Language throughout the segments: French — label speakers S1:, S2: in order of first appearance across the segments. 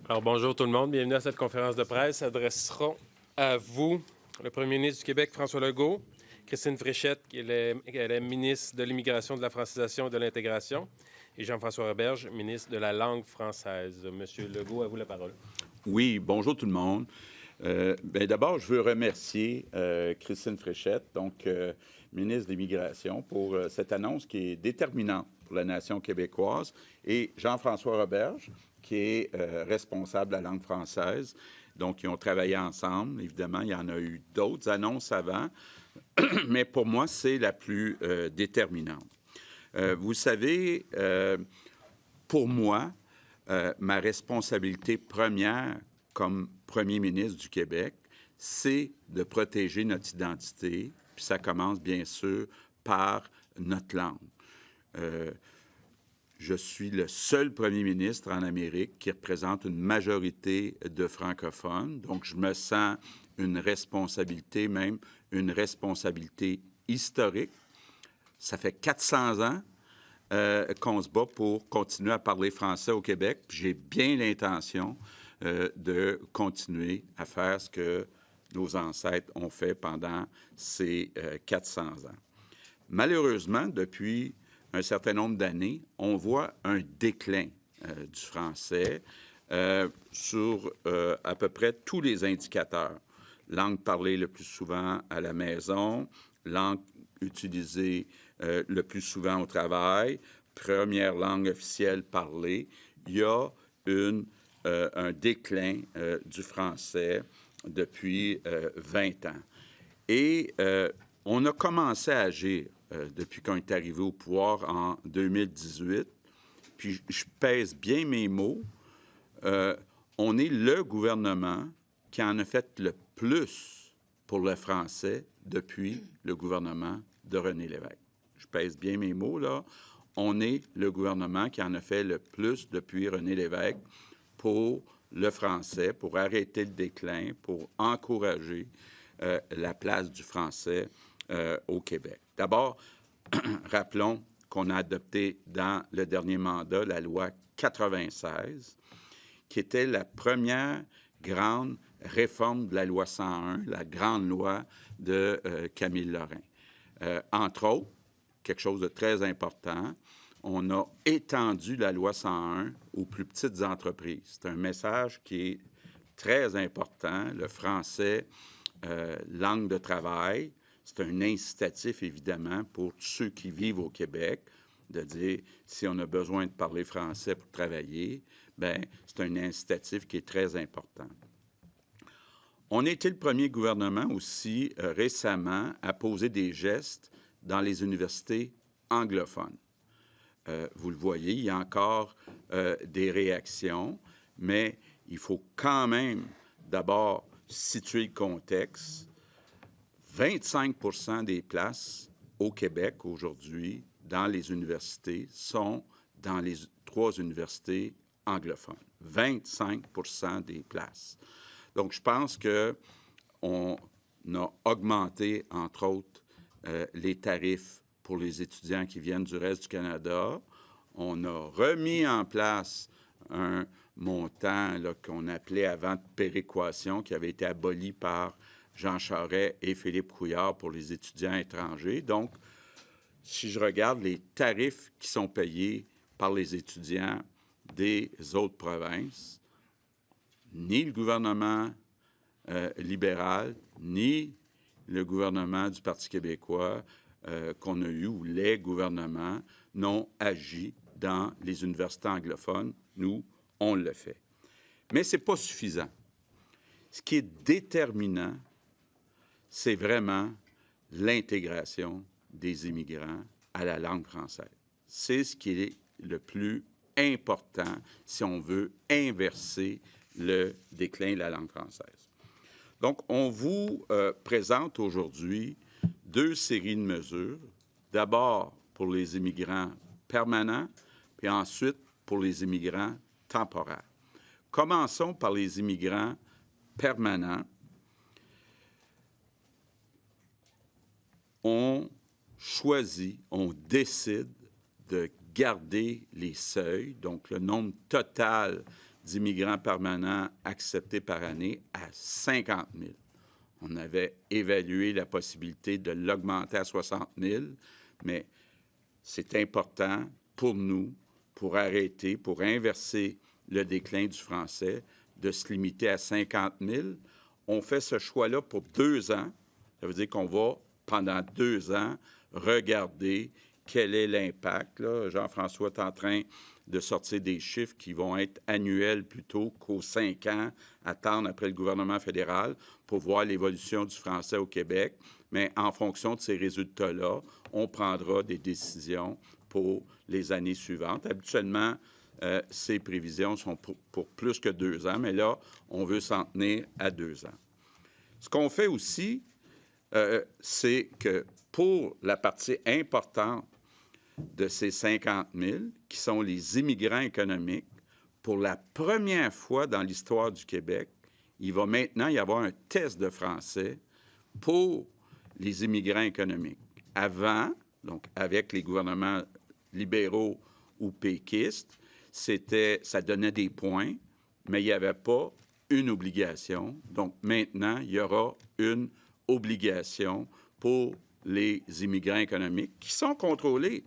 S1: Alors, bonjour tout le monde. Bienvenue à cette conférence de presse. S'adresseront à vous le premier ministre du Québec, François Legault, Christine Fréchette, qui est ministre de l'Immigration, de la Francisation et de l'Intégration, et Jean-François Roberge, ministre de la Langue française. Monsieur Legault, à vous la parole.
S2: Oui, bonjour tout le monde. D'abord, je veux remercier Christine Fréchette, ministre de l'Immigration, pour cette annonce qui est déterminante pour la nation québécoise, et Jean-François Roberge, qui est responsable de la langue française. Donc, ils ont travaillé ensemble. Évidemment, il y en a eu d'autres annonces avant, mais pour moi, c'est la plus déterminante. Vous savez, pour moi, ma responsabilité première comme premier ministre du Québec, c'est de protéger notre identité, puis ça commence bien sûr par notre langue. Je suis le seul premier ministre en Amérique qui représente une majorité de francophones, donc je me sens une responsabilité, même une responsabilité historique. Ça fait 400 ans qu'on se bat pour continuer à parler français au Québec. J'ai bien l'intention de continuer à faire ce que nos ancêtres ont fait pendant ces 400 ans. Malheureusement, depuis un certain nombre d'années, on voit un déclin du français sur à peu près tous les indicateurs. Langue parlée le plus souvent à la maison, langue utilisée le plus souvent au travail, première langue officielle parlée. Il y a un déclin du français depuis 20 ans. Et on a commencé à agir depuis qu'on est arrivé au pouvoir en 2018. Puis je pèse bien mes mots. On est le gouvernement qui en a fait le plus pour le français depuis le gouvernement de René Lévesque. Je pèse bien mes mots, là. On est le gouvernement qui en a fait le plus depuis René Lévesque pour le français, pour arrêter le déclin, pour encourager la place du français au Québec. D'abord, rappelons qu'on a adopté dans le dernier mandat la loi 96, qui était la première grande réforme de la loi 101, la grande loi de Camille Lorrain. Entre autres, quelque chose de très important, on a étendu la loi 101 aux plus petites entreprises. C'est un message qui est très important. Le français, langue de travail, c'est un incitatif, évidemment, pour tous ceux qui vivent au Québec, de dire, si on a besoin de parler français pour travailler, bien, c'est un incitatif qui est très important. On a été le premier gouvernement aussi récemment à poser des gestes dans les universités anglophones. Vous le voyez, il y a encore des réactions, mais il faut quand même d'abord situer le contexte. 25 des places au Québec aujourd'hui dans les universités sont dans les 3 universités anglophones. 25 des places. Donc, je pense qu'on a augmenté, entre autres, les tarifs pour les étudiants qui viennent du reste du Canada. On a remis en place un montant qu'on appelait avant de péréquation, qui avait été aboli par Jean Charest et Philippe Couillard pour les étudiants étrangers. Donc, si je regarde les tarifs qui sont payés par les étudiants des autres provinces, ni le gouvernement libéral, ni le gouvernement du Parti québécois qu'on a eu, ou les gouvernements, n'ont agi dans les universités anglophones. Nous, on le fait. Mais ce n'est pas suffisant. Ce qui est déterminant, c'est vraiment l'intégration des immigrants à la langue française. C'est ce qui est le plus important si on veut inverser le déclin de la langue française. Donc, on vous présente aujourd'hui 2 séries de mesures. D'abord pour les immigrants permanents, puis ensuite pour les immigrants temporaires. Commençons par les immigrants permanents. On choisit, on décide de garder les seuils, donc le nombre total d'immigrants permanents acceptés par année à 50 000. On avait évalué la possibilité de l'augmenter à 60 000, mais c'est important pour nous, pour arrêter, pour inverser le déclin du français, de se limiter à 50 000. On fait ce choix-là pour 2 ans. Ça veut dire qu'on va, pendant 2 ans, regarder quel est l'impact. Là, Jean-François est en train de sortir des chiffres qui vont être annuels plutôt qu'aux 5 ans, attendre après le gouvernement fédéral pour voir l'évolution du français au Québec. Mais en fonction de ces résultats-là, on prendra des décisions pour les années suivantes. Habituellement, ces prévisions sont pour plus que 2 ans, mais là, on veut s'en tenir à 2 ans. Ce qu'on fait aussi, c'est que pour la partie importante de ces 50 000, qui sont les immigrants économiques, pour la première fois dans l'histoire du Québec, il va maintenant y avoir un test de français pour les immigrants économiques. Avant, donc avec les gouvernements libéraux ou péquistes, ça donnait des points, mais il n'y avait pas une obligation. Donc maintenant, il y aura une obligation pour les immigrants économiques qui sont contrôlés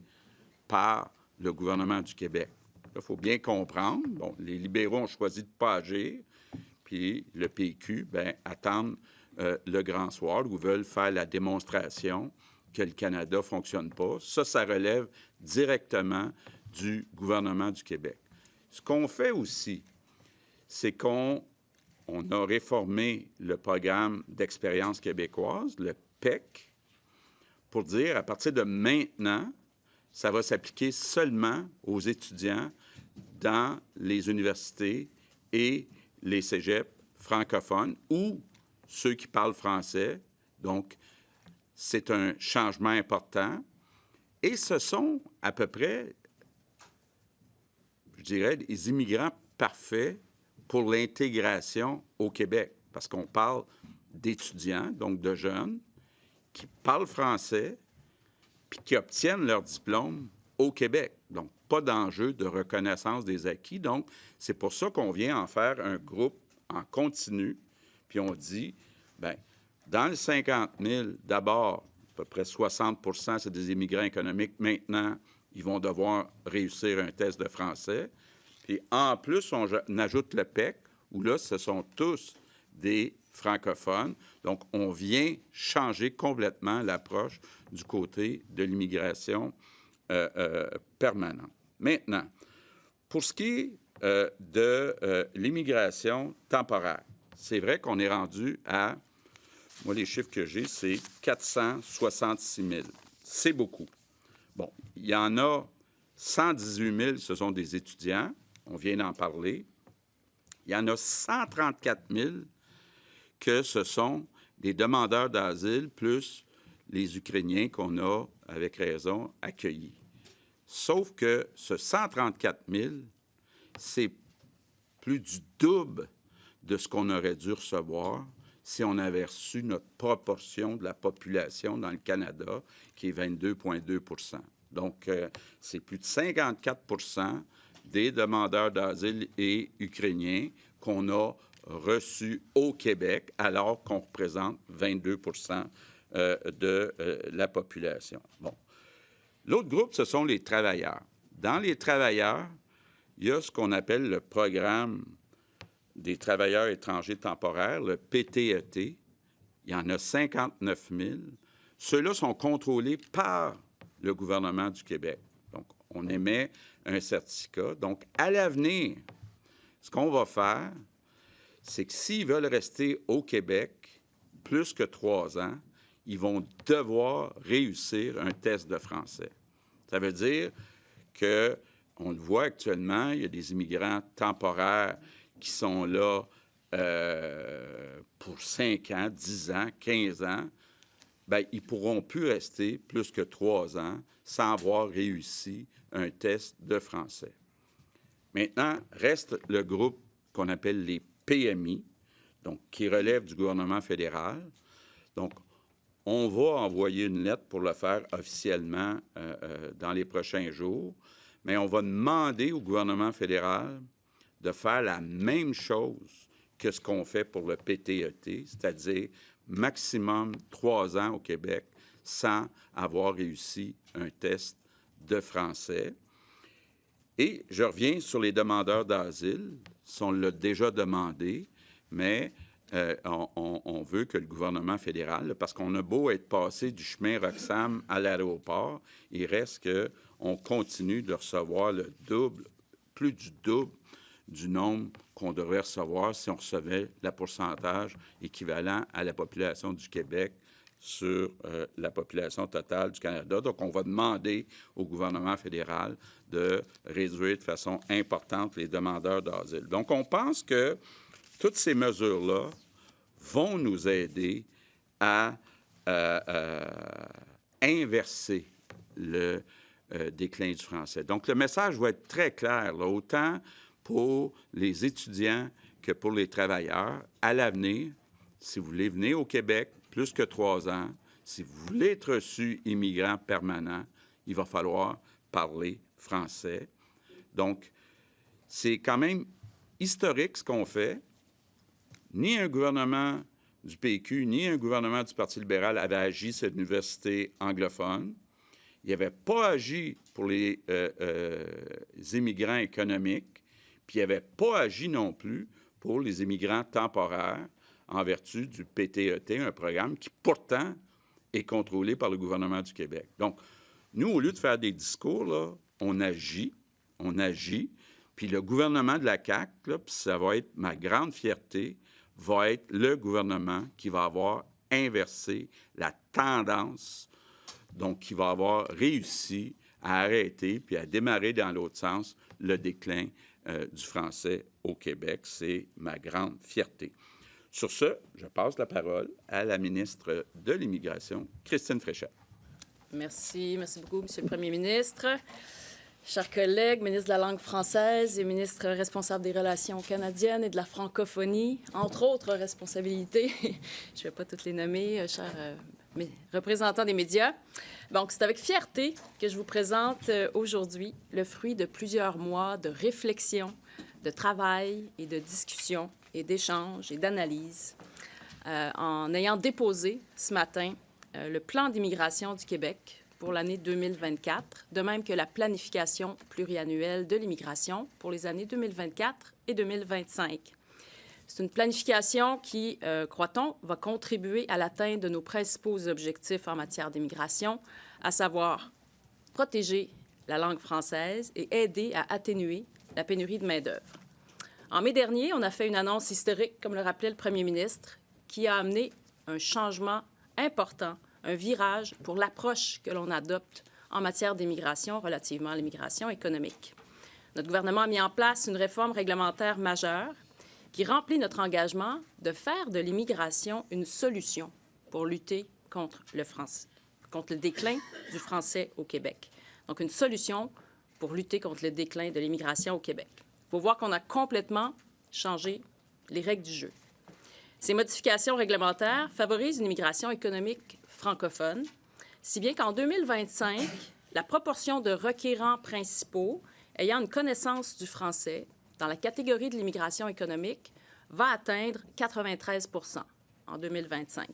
S2: par le gouvernement du Québec. Il faut bien comprendre. Bon, les libéraux ont choisi de ne pas agir, puis le PQ, attendent le grand soir ou veulent faire la démonstration que le Canada ne fonctionne pas. Ça relève directement du gouvernement du Québec. Ce qu'on fait aussi, c'est qu'on a réformé le programme d'expérience québécoise, le PEC, pour dire à partir de maintenant, ça va s'appliquer seulement aux étudiants dans les universités et les cégeps francophones ou ceux qui parlent français. Donc, c'est un changement important. Et ce sont à peu près, je dirais, des immigrants parfaits pour l'intégration au Québec. Parce qu'on parle d'étudiants, donc de jeunes, qui parlent français puis qui obtiennent leur diplôme au Québec. Donc, pas d'enjeu de reconnaissance des acquis. Donc, c'est pour ça qu'on vient en faire un groupe en continu. Puis on dit, bien, dans les 50 000, d'abord, à peu près 60 % c'est des immigrants économiques. Maintenant, ils vont devoir réussir un test de français. Puis en plus, on ajoute le PEC, où là, ce sont tous des francophones. Donc, on vient changer complètement l'approche du côté de l'immigration permanente. Maintenant, pour ce qui est de l'immigration temporaire, c'est vrai qu'on est rendu à, moi, les chiffres que j'ai, c'est 466 000. C'est beaucoup. Bon, il y en a 118 000, ce sont des étudiants. On vient d'en parler. Il y en a 134 000 que ce sont des demandeurs d'asile plus les Ukrainiens qu'on a, avec raison, accueillis. Sauf que ce 134 000, c'est plus du double de ce qu'on aurait dû recevoir si on avait reçu notre proportion de la population dans le Canada, qui est 22,2 %. Donc, c'est plus de 54 % des demandeurs d'asile et Ukrainiens qu'on a reçus au Québec, alors qu'on représente 22 % de la population. Bon. L'autre groupe, ce sont les travailleurs. Dans les travailleurs, il y a ce qu'on appelle le programme des travailleurs étrangers temporaires, le PTET. Il y en a 59 000. Ceux-là sont contrôlés par le gouvernement du Québec. Donc, on émet un certificat. Donc, à l'avenir, ce qu'on va faire, c'est que s'ils veulent rester au Québec plus que 3 ans, ils vont devoir réussir un test de français. Ça veut dire que, on le voit actuellement, il y a des immigrants temporaires qui sont là pour 5 ans, 10 ans, 15 ans. Bien, ils ne pourront plus rester plus que 3 ans sans avoir réussi un test de français. Maintenant, reste le groupe qu'on appelle les PMI, donc qui relève du gouvernement fédéral. Donc, on va envoyer une lettre pour le faire officiellement dans les prochains jours, mais on va demander au gouvernement fédéral de faire la même chose que ce qu'on fait pour le PTET, c'est-à-dire maximum 3 ans au Québec sans avoir réussi un test de français. Et je reviens sur les demandeurs d'asile. On l'a déjà demandé, mais on veut que le gouvernement fédéral, parce qu'on a beau être passé du chemin Roxham à l'aéroport, il reste qu'on continue de recevoir le double, plus du double du nombre qu'on devrait recevoir si on recevait le pourcentage équivalent à la population du Québec sur la population totale du Canada. Donc, on va demander au gouvernement fédéral de réduire de façon importante les demandeurs d'asile. Donc, on pense que toutes ces mesures-là vont nous aider à inverser le déclin du français. Donc, le message va être très clair, là, autant pour les étudiants que pour les travailleurs. À l'avenir, si vous voulez venir au Québec plus que 3 ans, si vous voulez être reçu immigrant permanent, il va falloir parler français. Donc, c'est quand même historique ce qu'on fait. Ni un gouvernement du PQ, ni un gouvernement du Parti libéral avait agi sur l'université anglophone. Il n'avait pas agi pour les immigrants économiques, puis il n'avait pas agi non plus pour les immigrants temporaires en vertu du PTET, un programme qui pourtant est contrôlé par le gouvernement du Québec. Donc, nous, au lieu de faire des discours, là, on agit, puis le gouvernement de la CAQ, là, puis ça va être ma grande fierté, va être le gouvernement qui va avoir inversé la tendance, donc qui va avoir réussi à arrêter puis à démarrer dans l'autre sens le déclin du français au Québec. C'est ma grande fierté. Sur ce, je passe la parole à la ministre de l'Immigration, Christine Fréchette.
S3: Merci beaucoup, Monsieur le Premier ministre. Chers collègues, ministre de la langue française et ministre responsable des relations canadiennes et de la francophonie, entre autres responsabilités, je ne vais pas toutes les nommer, chers représentants des médias. Donc, c'est avec fierté que je vous présente aujourd'hui le fruit de plusieurs mois de réflexion, de travail et de discussion et d'échange et d'analyse en ayant déposé ce matin le plan d'immigration du Québec pour l'année 2024, de même que la planification pluriannuelle de l'immigration pour les années 2024 et 2025. C'est une planification qui, croit-on, va contribuer à l'atteinte de nos principaux objectifs en matière d'immigration, à savoir protéger la langue française et aider à atténuer la pénurie de main-d'œuvre. En mai dernier, on a fait une annonce historique, comme le rappelait le premier ministre, qui a amené un changement important, un virage pour l'approche que l'on adopte en matière d'immigration relativement à l'immigration économique. Notre gouvernement a mis en place une réforme réglementaire majeure qui remplit notre engagement de faire de l'immigration une solution pour lutter contre le déclin du français au Québec. Donc, une solution pour lutter contre le déclin de l'immigration au Québec. Il faut voir qu'on a complètement changé les règles du jeu. Ces modifications réglementaires favorisent une immigration économique francophone, si bien qu'en 2025, la proportion de requérants principaux ayant une connaissance du français dans la catégorie de l'immigration économique va atteindre 93 % en 2025.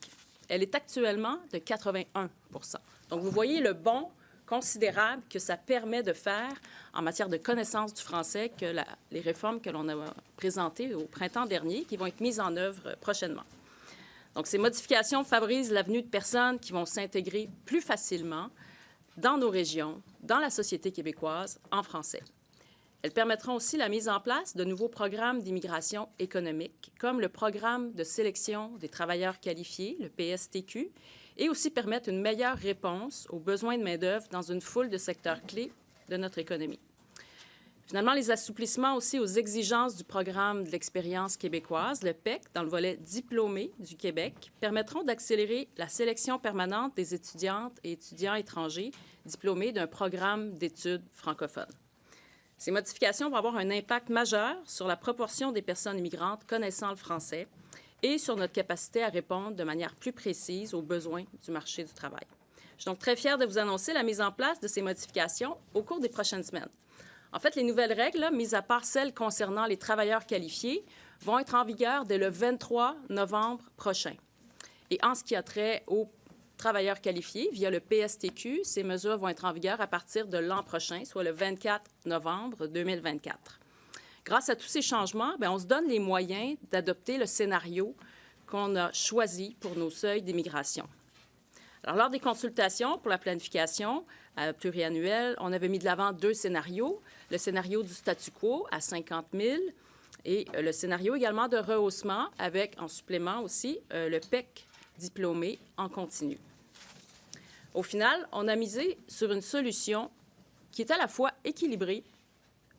S3: Elle est actuellement de 81 %. Donc, vous voyez le bond considérable que ça permet de faire en matière de connaissance du français que les réformes que l'on a présentées au printemps dernier, qui vont être mises en œuvre prochainement. Donc, ces modifications favorisent la venue de personnes qui vont s'intégrer plus facilement dans nos régions, dans la société québécoise, en français. Elles permettront aussi la mise en place de nouveaux programmes d'immigration économique, comme le programme de sélection des travailleurs qualifiés, le PSTQ, et aussi permettre une meilleure réponse aux besoins de main-d'œuvre dans une foule de secteurs clés de notre économie. Finalement, les assouplissements aussi aux exigences du programme de l'expérience québécoise, le PEC, dans le volet diplômé du Québec, permettront d'accélérer la sélection permanente des étudiantes et étudiants étrangers diplômés d'un programme d'études francophones. Ces modifications vont avoir un impact majeur sur la proportion des personnes immigrantes connaissant le français et sur notre capacité à répondre de manière plus précise aux besoins du marché du travail. Je suis donc très fière de vous annoncer la mise en place de ces modifications au cours des prochaines semaines. En fait, les nouvelles règles, là, mis à part celles concernant les travailleurs qualifiés, vont être en vigueur dès le 23 novembre prochain. Et en ce qui a trait aux travailleurs qualifiés via le PSTQ, ces mesures vont être en vigueur à partir de l'an prochain, soit le 24 novembre 2024. Grâce à tous ces changements, on se donne les moyens d'adopter le scénario qu'on a choisi pour nos seuils d'immigration. Alors, lors des consultations pour la planification pluriannuelle, on avait mis de l'avant 2 scénarios. Le scénario du statu quo à 50 000 et le scénario également de rehaussement avec, en supplément aussi, le PEC diplômé en continu. Au final, on a misé sur une solution qui est à la fois équilibrée,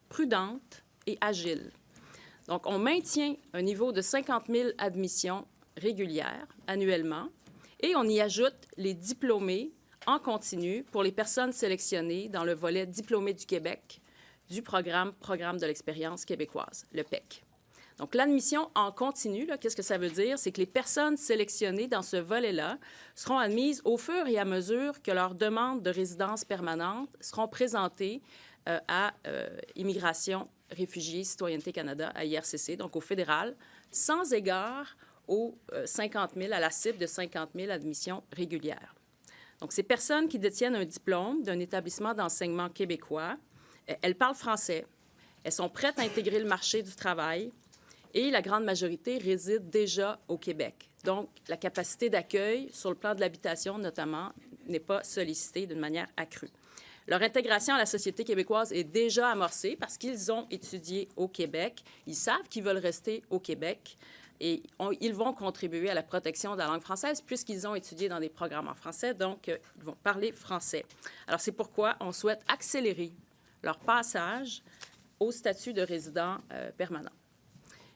S3: prudente et agile. Donc, on maintient un niveau de 50 000 admissions régulières annuellement et on y ajoute les diplômés en continu pour les personnes sélectionnées dans le volet Diplômés du Québec du programme de l'expérience québécoise, le PEC. Donc, l'admission en continu, qu'est-ce que ça veut dire? C'est que les personnes sélectionnées dans ce volet-là seront admises au fur et à mesure que leurs demandes de résidence permanente seront présentées à Immigration, Réfugiés, Citoyenneté Canada, à IRCC, donc au fédéral, sans égard aux 50 000, à la cible de 50 000 admissions régulières. Donc, ces personnes qui détiennent un diplôme d'un établissement d'enseignement québécois, elles parlent français, elles sont prêtes à intégrer le marché du travail et la grande majorité réside déjà au Québec. Donc, la capacité d'accueil sur le plan de l'habitation, notamment, n'est pas sollicitée d'une manière accrue. Leur intégration à la société québécoise est déjà amorcée parce qu'ils ont étudié au Québec. Ils savent qu'ils veulent rester au Québec et ils vont contribuer à la protection de la langue française puisqu'ils ont étudié dans des programmes en français, donc ils vont parler français. Alors, c'est pourquoi on souhaite accélérer leur passage au statut de résident permanent.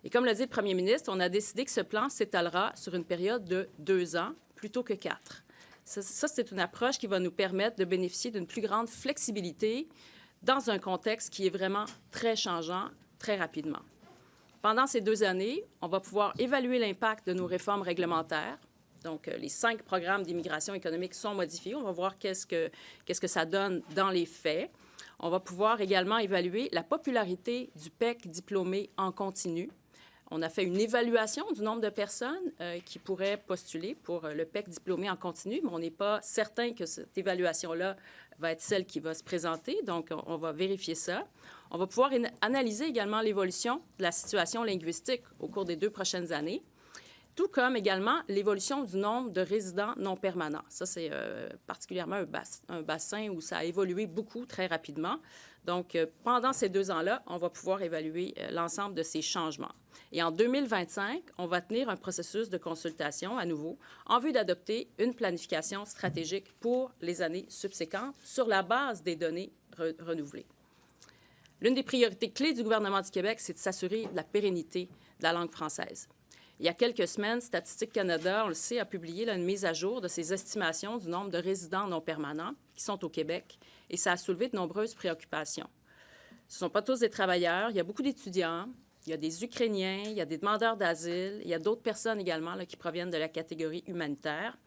S3: Et comme l'a dit le premier ministre, on a décidé que ce plan s'étalera sur une période de 2 ans plutôt que 4. Ça, c'est une approche qui va nous permettre de bénéficier d'une plus grande flexibilité dans un contexte qui est vraiment très changeant, très rapidement. Pendant ces 2 années, on va pouvoir évaluer l'impact de nos réformes réglementaires. Donc, les 5 programmes d'immigration économique sont modifiés. On va voir qu'est-ce que ça donne dans les faits. On va pouvoir également évaluer la popularité du PEC diplômé en continu. On a fait une évaluation du nombre de personnes qui pourraient postuler pour le PEC diplômé en continu, mais on n'est pas certain que cette évaluation-là va être celle qui va se présenter. Donc, on va vérifier ça. On va pouvoir analyser également l'évolution de la situation linguistique au cours des 2 prochaines années, tout comme également l'évolution du nombre de résidents non permanents. Ça, c'est particulièrement un bassin où ça a évolué beaucoup, très rapidement. Donc, pendant ces 2 ans-là, on va pouvoir évaluer l'ensemble de ces changements. Et en 2025, on va tenir un processus de consultation à nouveau en vue d'adopter une planification stratégique pour les années subséquentes sur la base des données renouvelées. L'une des priorités clés du gouvernement du Québec, c'est de s'assurer de la pérennité de la langue française. Il y a quelques semaines, Statistique Canada, on le sait, a publié une mise à jour de ses estimations du nombre de résidents non permanents qui sont au Québec et ça a soulevé de nombreuses préoccupations. Ce ne sont pas tous des travailleurs, il y a beaucoup d'étudiants, il y a des Ukrainiens, il y a des demandeurs d'asile, il y a d'autres personnes également qui proviennent de la catégorie humanitaire.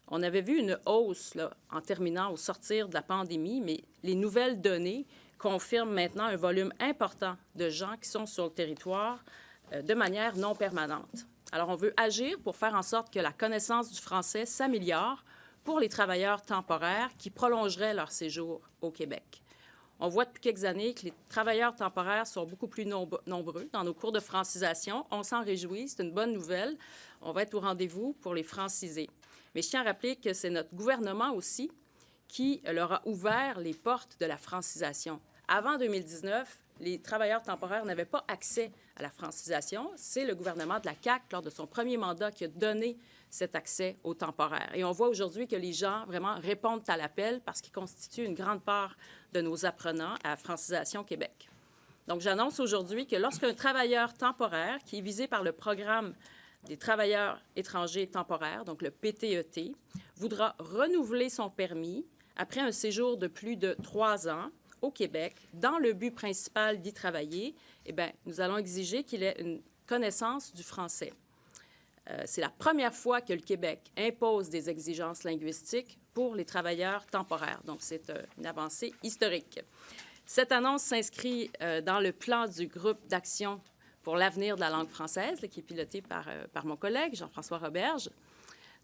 S3: On avait vu une hausse en terminant au sortir de la pandémie, mais les nouvelles données confirment maintenant un volume important de gens qui sont sur le territoire de manière non permanente. Alors, on veut agir pour faire en sorte que la connaissance du français s'améliore pour les travailleurs temporaires qui prolongeraient leur séjour au Québec. On voit depuis quelques années que les travailleurs temporaires sont beaucoup plus nombreux dans nos cours de francisation. On s'en réjouit, c'est une bonne nouvelle. On va être au rendez-vous pour les franciser. Mais je tiens à rappeler que c'est notre gouvernement aussi qui leur a ouvert les portes de la francisation. Avant 2019, les travailleurs temporaires n'avaient pas accès à la francisation. C'est le gouvernement de la CAQ, lors de son premier mandat, qui a donné cet accès aux temporaires. Et on voit aujourd'hui que les gens vraiment répondent à l'appel parce qu'ils constituent une grande part de nos apprenants à Francisation Québec. Donc, j'annonce aujourd'hui que lorsqu'un travailleur temporaire qui est visé par le programme des travailleurs étrangers temporaires, donc le PTET, voudra renouveler son permis après un séjour de plus de 3 ans au Québec, dans le but principal d'y travailler, eh bien, nous allons exiger qu'il ait une connaissance du français. C'est la première fois que le Québec impose des exigences linguistiques pour les travailleurs temporaires. Donc, c'est une avancée historique. Cette annonce s'inscrit dans le plan du groupe d'action pour l'avenir de la langue française, là, qui est piloté par mon collègue Jean-François Roberge.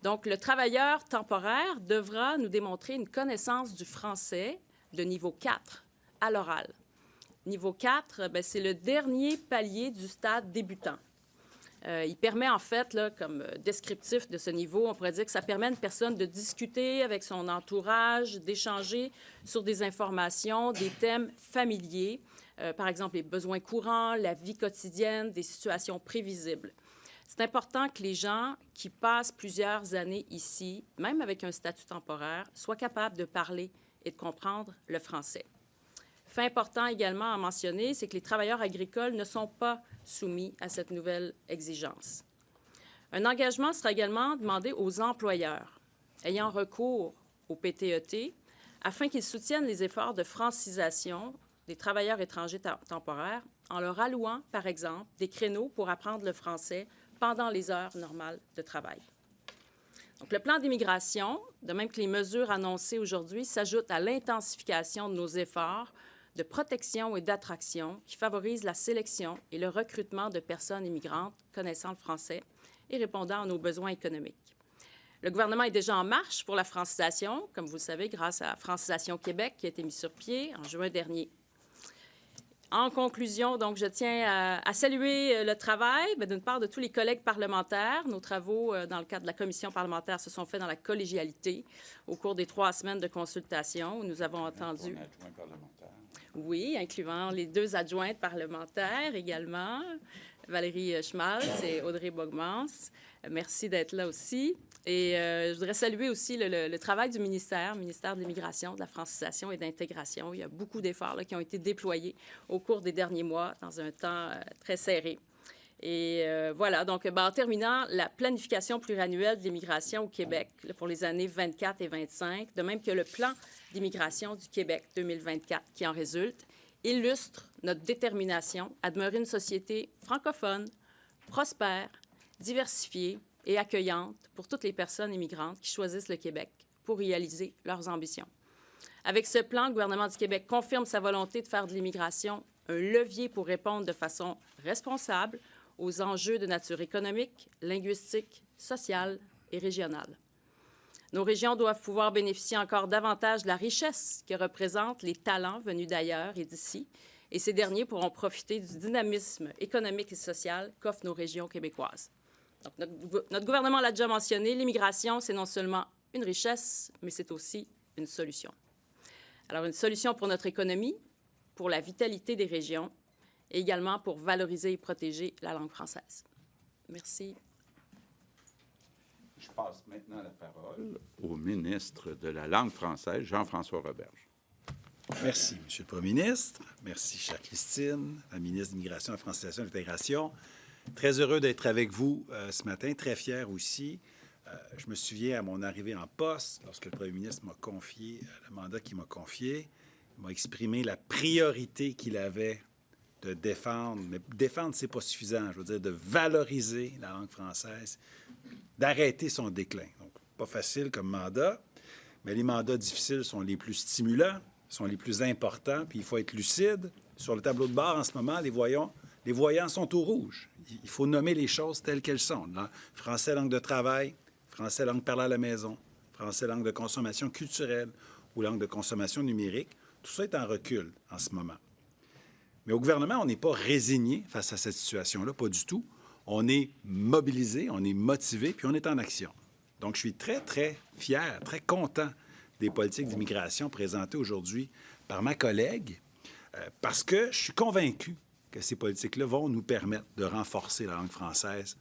S3: Donc, le travailleur temporaire devra nous démontrer une connaissance du français de niveau 4 à l'oral. Niveau 4, bien, c'est le dernier palier du stade débutant. Il permet, en fait, là, comme descriptif de ce niveau, on pourrait dire que ça permet à une personne de discuter avec son entourage, d'échanger sur des informations, des thèmes familiers, par exemple les besoins courants, la vie quotidienne, des situations prévisibles. C'est important que les gens qui passent plusieurs années ici, même avec un statut temporaire, soient capables de parler et de comprendre le français. Fait important également à mentionner, c'est que les travailleurs agricoles ne sont pas soumis à cette nouvelle exigence. Un engagement sera également demandé aux employeurs ayant recours au PTET afin qu'ils soutiennent les efforts de francisation des travailleurs étrangers temporaires en leur allouant, par exemple, des créneaux pour apprendre le français pendant les heures normales de travail. Donc, le plan d'immigration, de même que les mesures annoncées aujourd'hui, s'ajoutent à l'intensification de nos efforts de protection et d'attraction qui favorisent la sélection et le recrutement de personnes immigrantes connaissant le français et répondant à nos besoins économiques. Le gouvernement est déjà en marche pour la francisation, comme vous le savez, grâce à Francisation Québec qui a été mis sur pied en juin dernier. En conclusion, donc, je tiens à saluer le travail, d'une part, de tous les collègues parlementaires. Nos travaux, dans le cadre de la commission parlementaire, se sont faits dans la collégialité au cours des 3 semaines de consultation où nous avons entendu... Oui, incluant les 2 adjointes parlementaires également, Valérie Schmaltz et Audrey Bogmans. Merci d'être là aussi. Et je voudrais saluer aussi le travail du ministère de l'Immigration, de la francisation et d'intégration. Il y a beaucoup d'efforts là, qui ont été déployés au cours des derniers mois dans un temps très serré. Et voilà, donc en terminant, la planification pluriannuelle de l'immigration au Québec là, pour les années 24 et 25, de même que le plan d'immigration du Québec 2024 qui en résulte, illustre notre détermination à demeurer une société francophone, prospère, diversifiée et accueillante pour toutes les personnes immigrantes qui choisissent le Québec pour réaliser leurs ambitions. Avec ce plan, le gouvernement du Québec confirme sa volonté de faire de l'immigration un levier pour répondre de façon responsable aux enjeux de nature économique, linguistique, sociale et régionale. Nos régions doivent pouvoir bénéficier encore davantage de la richesse que représentent les talents venus d'ailleurs et d'ici, et ces derniers pourront profiter du dynamisme économique et social qu'offrent nos régions québécoises. Donc, notre gouvernement l'a déjà mentionné, l'immigration, c'est non seulement une richesse, mais c'est aussi une solution. Alors, une solution pour notre économie, pour la vitalité des régions, et également pour valoriser et protéger la langue française. Merci.
S2: Je passe maintenant la parole au ministre de la langue française, Jean-François Roberge.
S4: Merci, Monsieur le Premier ministre. Merci, chère Christine, la ministre de l'Immigration, de la Francisation et de l'Intégration. Très heureux d'être avec vous ce matin, très fier aussi. Je me souviens à mon arrivée en poste, lorsque le Premier ministre m'a confié le mandat qu'il m'a confié, il m'a exprimé la priorité qu'il avait de défendre, mais défendre, c'est pas suffisant, je veux dire, de valoriser la langue française, d'arrêter son déclin. Donc, pas facile comme mandat, mais les mandats difficiles sont les plus stimulants, sont les plus importants, puis il faut être lucide. Sur le tableau de bord, en ce moment, les voyants sont au rouge. Il faut nommer les choses telles qu'elles sont. Là, français, langue de travail, français, langue parlée à la maison, français, langue de consommation culturelle ou langue de consommation numérique. Tout ça est en recul en ce moment. Mais au gouvernement, on n'est pas résigné face à cette situation-là, pas du tout. On est mobilisé, on est motivé, puis on est en action. Donc, je suis très, très fier, très content des politiques d'immigration présentées aujourd'hui par ma collègue, parce que je suis convaincu que ces politiques-là vont nous permettre de renforcer la langue française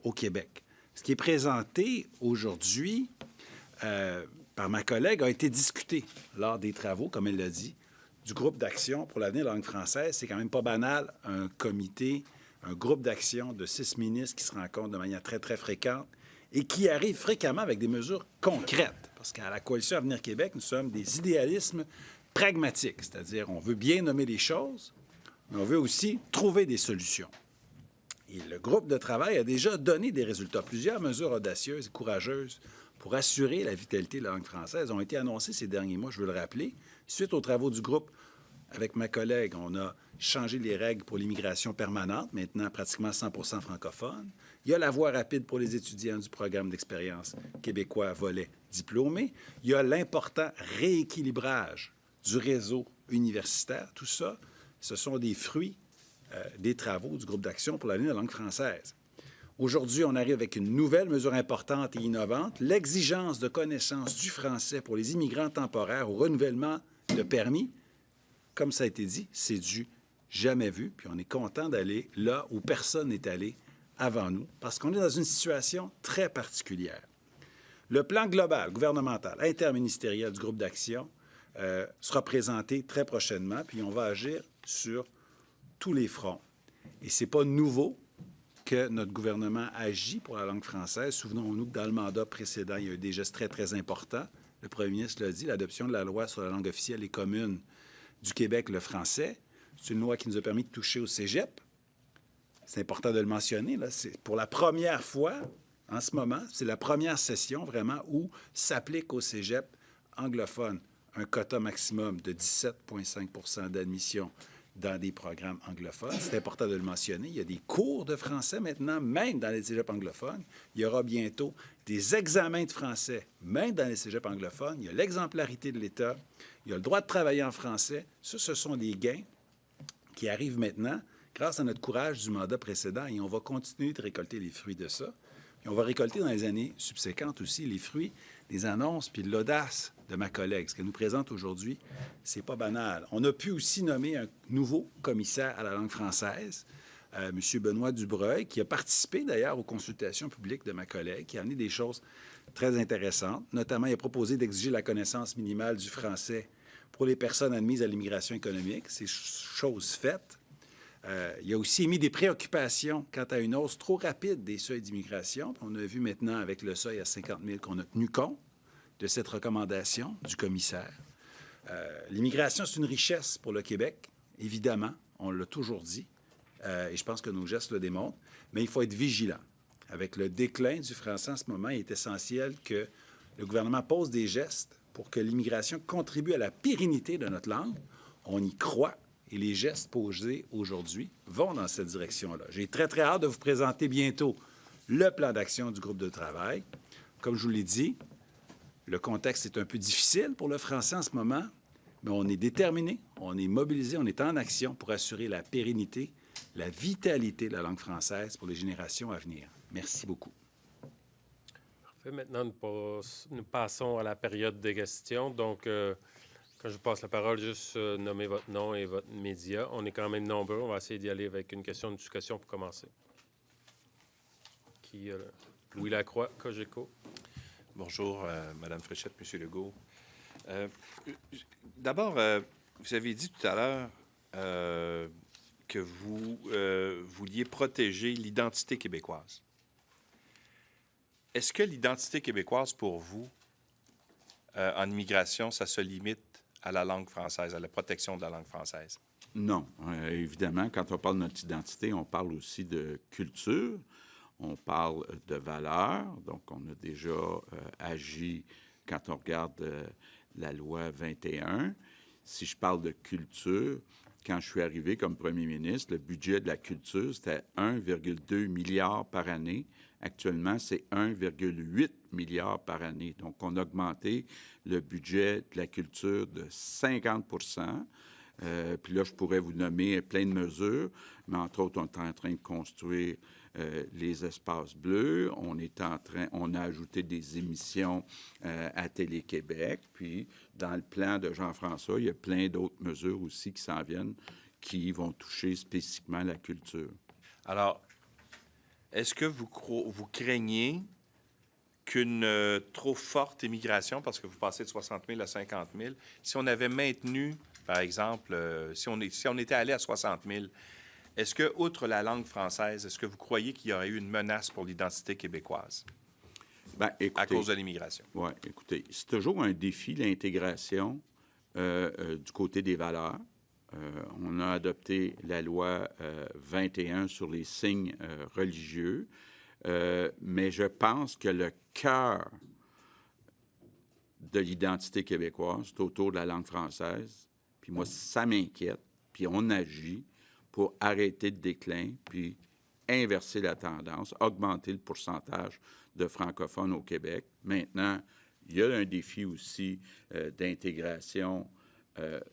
S4: au Québec. Ce qui est présenté aujourd'hui par ma collègue a été discuté lors des travaux, comme elle l'a dit, du groupe d'action pour l'avenir de la langue française. C'est quand même pas banal, un comité, un groupe d'action de 6 ministres qui se rencontrent de manière très, très fréquente et qui arrivent fréquemment avec des mesures concrètes. Parce qu'à la Coalition Avenir Québec, nous sommes des idéalismes pragmatiques, c'est-à-dire on veut bien nommer les choses, mais on veut aussi trouver des solutions. Et le groupe de travail a déjà donné des résultats. Plusieurs mesures audacieuses et courageuses pour assurer la vitalité de la langue française ont été annoncées ces derniers mois, je veux le rappeler, suite aux travaux du groupe avec ma collègue, on a changé les règles pour l'immigration permanente, maintenant pratiquement 100% francophone. Il y a la voie rapide pour les étudiants du programme d'expérience québécois volet diplômé. Il y a l'important rééquilibrage du réseau universitaire. Tout ça, ce sont des fruits des travaux du groupe d'action pour l'année de la langue française. Aujourd'hui, on arrive avec une nouvelle mesure importante et innovante, l'exigence de connaissance du français pour les immigrants temporaires au renouvellement de permis. Comme ça a été dit, c'est du jamais vu, puis on est content d'aller là où personne n'est allé avant nous, parce qu'on est dans une situation très particulière. Le plan global, gouvernemental, interministériel du groupe d'action sera présenté très prochainement, puis on va agir sur tous les fronts. Et ce n'est pas nouveau que notre gouvernement agit pour la langue française. Souvenons-nous que dans le mandat précédent, il y a eu des gestes très, très importants. Le premier ministre l'a dit, l'adoption de la loi sur la langue officielle et commune du Québec, le français. C'est une loi qui nous a permis de toucher au cégep. C'est important de le mentionner. Là. C'est pour la première fois, en ce moment, c'est la première session vraiment où s'applique au cégep anglophone un quota maximum de 17,5 % d'admission dans des programmes anglophones. C'est important de le mentionner. Il y a des cours de français maintenant, même dans les cégeps anglophones. Il y aura bientôt des examens de français, même dans les cégeps anglophones. Il y a l'exemplarité de l'État. Il y a le droit de travailler en français. Ça, ce sont des gains qui arrivent maintenant grâce à notre courage du mandat précédent et on va continuer de récolter les fruits de ça. Puis on va récolter dans les années subséquentes aussi les fruits des annonces puis de l'audace de ma collègue. Ce qu'elle nous présente aujourd'hui, c'est pas banal. On a pu aussi nommer un nouveau commissaire à la langue française, M. Benoît Dubreuil, qui a participé d'ailleurs aux consultations publiques de ma collègue, qui a amené des choses très intéressantes. Notamment, il a proposé d'exiger la connaissance minimale du français pour les personnes admises à l'immigration économique. C'est chose faite. Il a aussi émis des préoccupations quant à une hausse trop rapide des seuils d'immigration. On a vu maintenant avec le seuil à 50 000 qu'on a tenu compte de cette recommandation du commissaire. L'immigration, c'est une richesse pour le Québec, évidemment, on l'a toujours dit, et je pense que nos gestes le démontrent, mais il faut être vigilant. Avec le déclin du français en ce moment, il est essentiel que le gouvernement pose des gestes pour que l'immigration contribue à la pérennité de notre langue. On y croit. Et les gestes posés aujourd'hui vont dans cette direction-là. J'ai très, très hâte de vous présenter bientôt le plan d'action du groupe de travail. Comme je vous l'ai dit, le contexte est un peu difficile pour le français en ce moment, mais on est déterminé, on est mobilisé, on est en action pour assurer la pérennité, la vitalité de la langue française pour les générations à venir. Merci beaucoup.
S1: Parfait. Maintenant, nous passons à la période des questions. Donc, quand je vous passe la parole, juste nommer votre nom et votre média. On est quand même nombreux. On va essayer d'y aller avec une question de discussion pour commencer. Louis Lacroix, Cogeco.
S5: Bonjour, Mme Fréchette, M. Legault. D'abord, vous avez dit tout à l'heure que vous vouliez protéger l'identité québécoise. Est-ce que l'identité québécoise, pour vous, en immigration, ça se limite à la langue française, à la protection de la langue française?
S2: Non. Évidemment, quand on parle de notre identité, on parle aussi de culture, on parle de valeurs. Donc, on a déjà agi quand on regarde la loi 21. Si je parle de culture, quand je suis arrivé comme premier ministre, le budget de la culture, c'était 1,2 milliard par année. Actuellement, c'est 1,8 milliard par année. Donc, on a augmenté le budget de la culture de 50 puis là, je pourrais vous nommer plein de mesures, mais entre autres, on est en train de construire les espaces bleus. On a ajouté des émissions à Télé-Québec. Puis, dans le plan de Jean-François, il y a plein d'autres mesures aussi qui s'en viennent qui vont toucher spécifiquement la culture.
S5: Alors, est-ce que vous craignez qu'une trop forte immigration, parce que vous passez de 60 000 à 50 000, si on avait maintenu, par exemple, si on était allé à 60 000, est-ce que, outre la langue française, est-ce que vous croyez qu'il y aurait eu une menace pour l'identité québécoise à cause de l'immigration?
S2: Oui, écoutez, c'est toujours un défi, l'intégration du côté des valeurs. On a adopté la loi 21 sur les signes religieux, mais je pense que le cœur de l'identité québécoise, c'est autour de la langue française Puis moi, ça m'inquiète. Puis on agit pour arrêter le déclin, puis inverser la tendance, augmenter le pourcentage de francophones au Québec. Maintenant, il y a un défi aussi d'intégration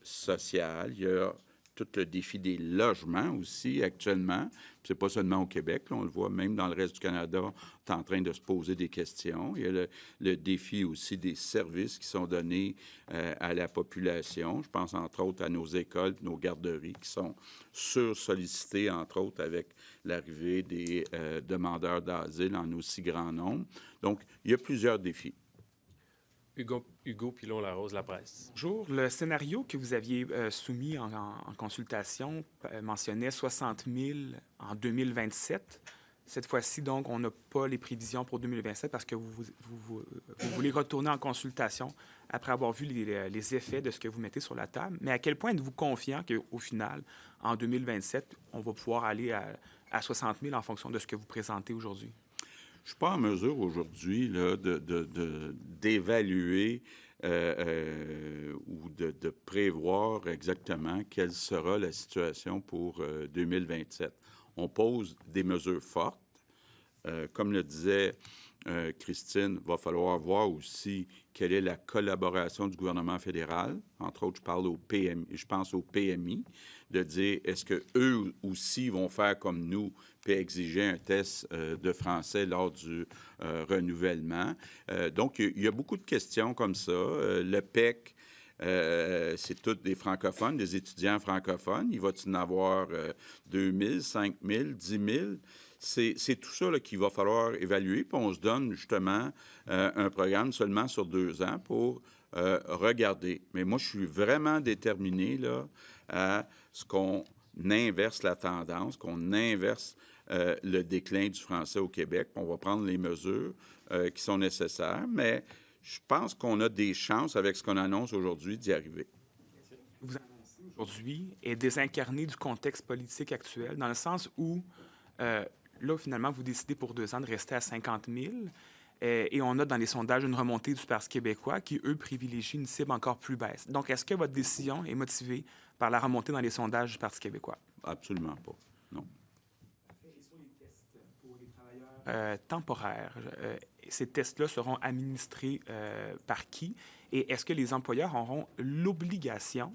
S2: sociale. Il y a tout le défi des logements aussi actuellement. C'est pas seulement au Québec, là, on le voit même dans le reste du Canada, on est en train de se poser des questions. Il y a le défi aussi des services qui sont donnés à la population. Je pense entre autres à nos écoles, nos garderies qui sont sursollicitées, entre autres avec l'arrivée des demandeurs d'asile en aussi grand nombre. Donc, il y a plusieurs défis.
S1: Hugo Pilon-Larose, La Presse.
S6: Bonjour. Le scénario que vous aviez soumis en consultation mentionnait 60 000 en 2027. Cette fois-ci, donc, on n'a pas les prévisions pour 2027 parce que vous voulez retourner en consultation après avoir vu les effets de ce que vous mettez sur la table. Mais à quel point êtes-vous confiant qu'au final, en 2027, on va pouvoir aller à 60 000 en fonction de ce que vous présentez aujourd'hui?
S2: Je ne suis pas en mesure aujourd'hui là, d'évaluer ou de prévoir exactement quelle sera la situation pour 2027. On pose des mesures fortes. Comme le disait Christine, il va falloir voir aussi quelle est la collaboration du gouvernement fédéral. Entre autres, je pense au PMI, de dire est-ce qu'eux aussi vont faire comme nous puis exiger un test de français lors du renouvellement. Donc, il y a beaucoup de questions comme ça. Le PEC, c'est tous des francophones, des étudiants francophones. Il va-t-il en avoir 2 000, 5 000, 10 000? C'est tout ça qu'il va falloir évaluer. Puis on se donne justement un programme seulement sur 2 ans pour regarder. Mais moi, je suis vraiment déterminé là, à ce qu'on inverse la tendance, qu'on inverse le déclin du français au Québec. On va prendre les mesures qui sont nécessaires, mais je pense qu'on a des chances, avec ce qu'on annonce aujourd'hui, d'y arriver.
S6: Vous annoncez aujourd'hui est désincarné du contexte politique actuel, dans le sens où, là, finalement, vous décidez pour 2 ans de rester à 50 000, et on a dans les sondages une remontée du Parti québécois qui, eux, privilégient une cible encore plus basse. Donc, est-ce que votre décision est motivée par la remontée dans les sondages du Parti québécois?
S2: Absolument pas, non.
S6: Et sur les tests pour les travailleurs temporaires, ces tests-là seront administrés par qui? Et est-ce que les employeurs auront l'obligation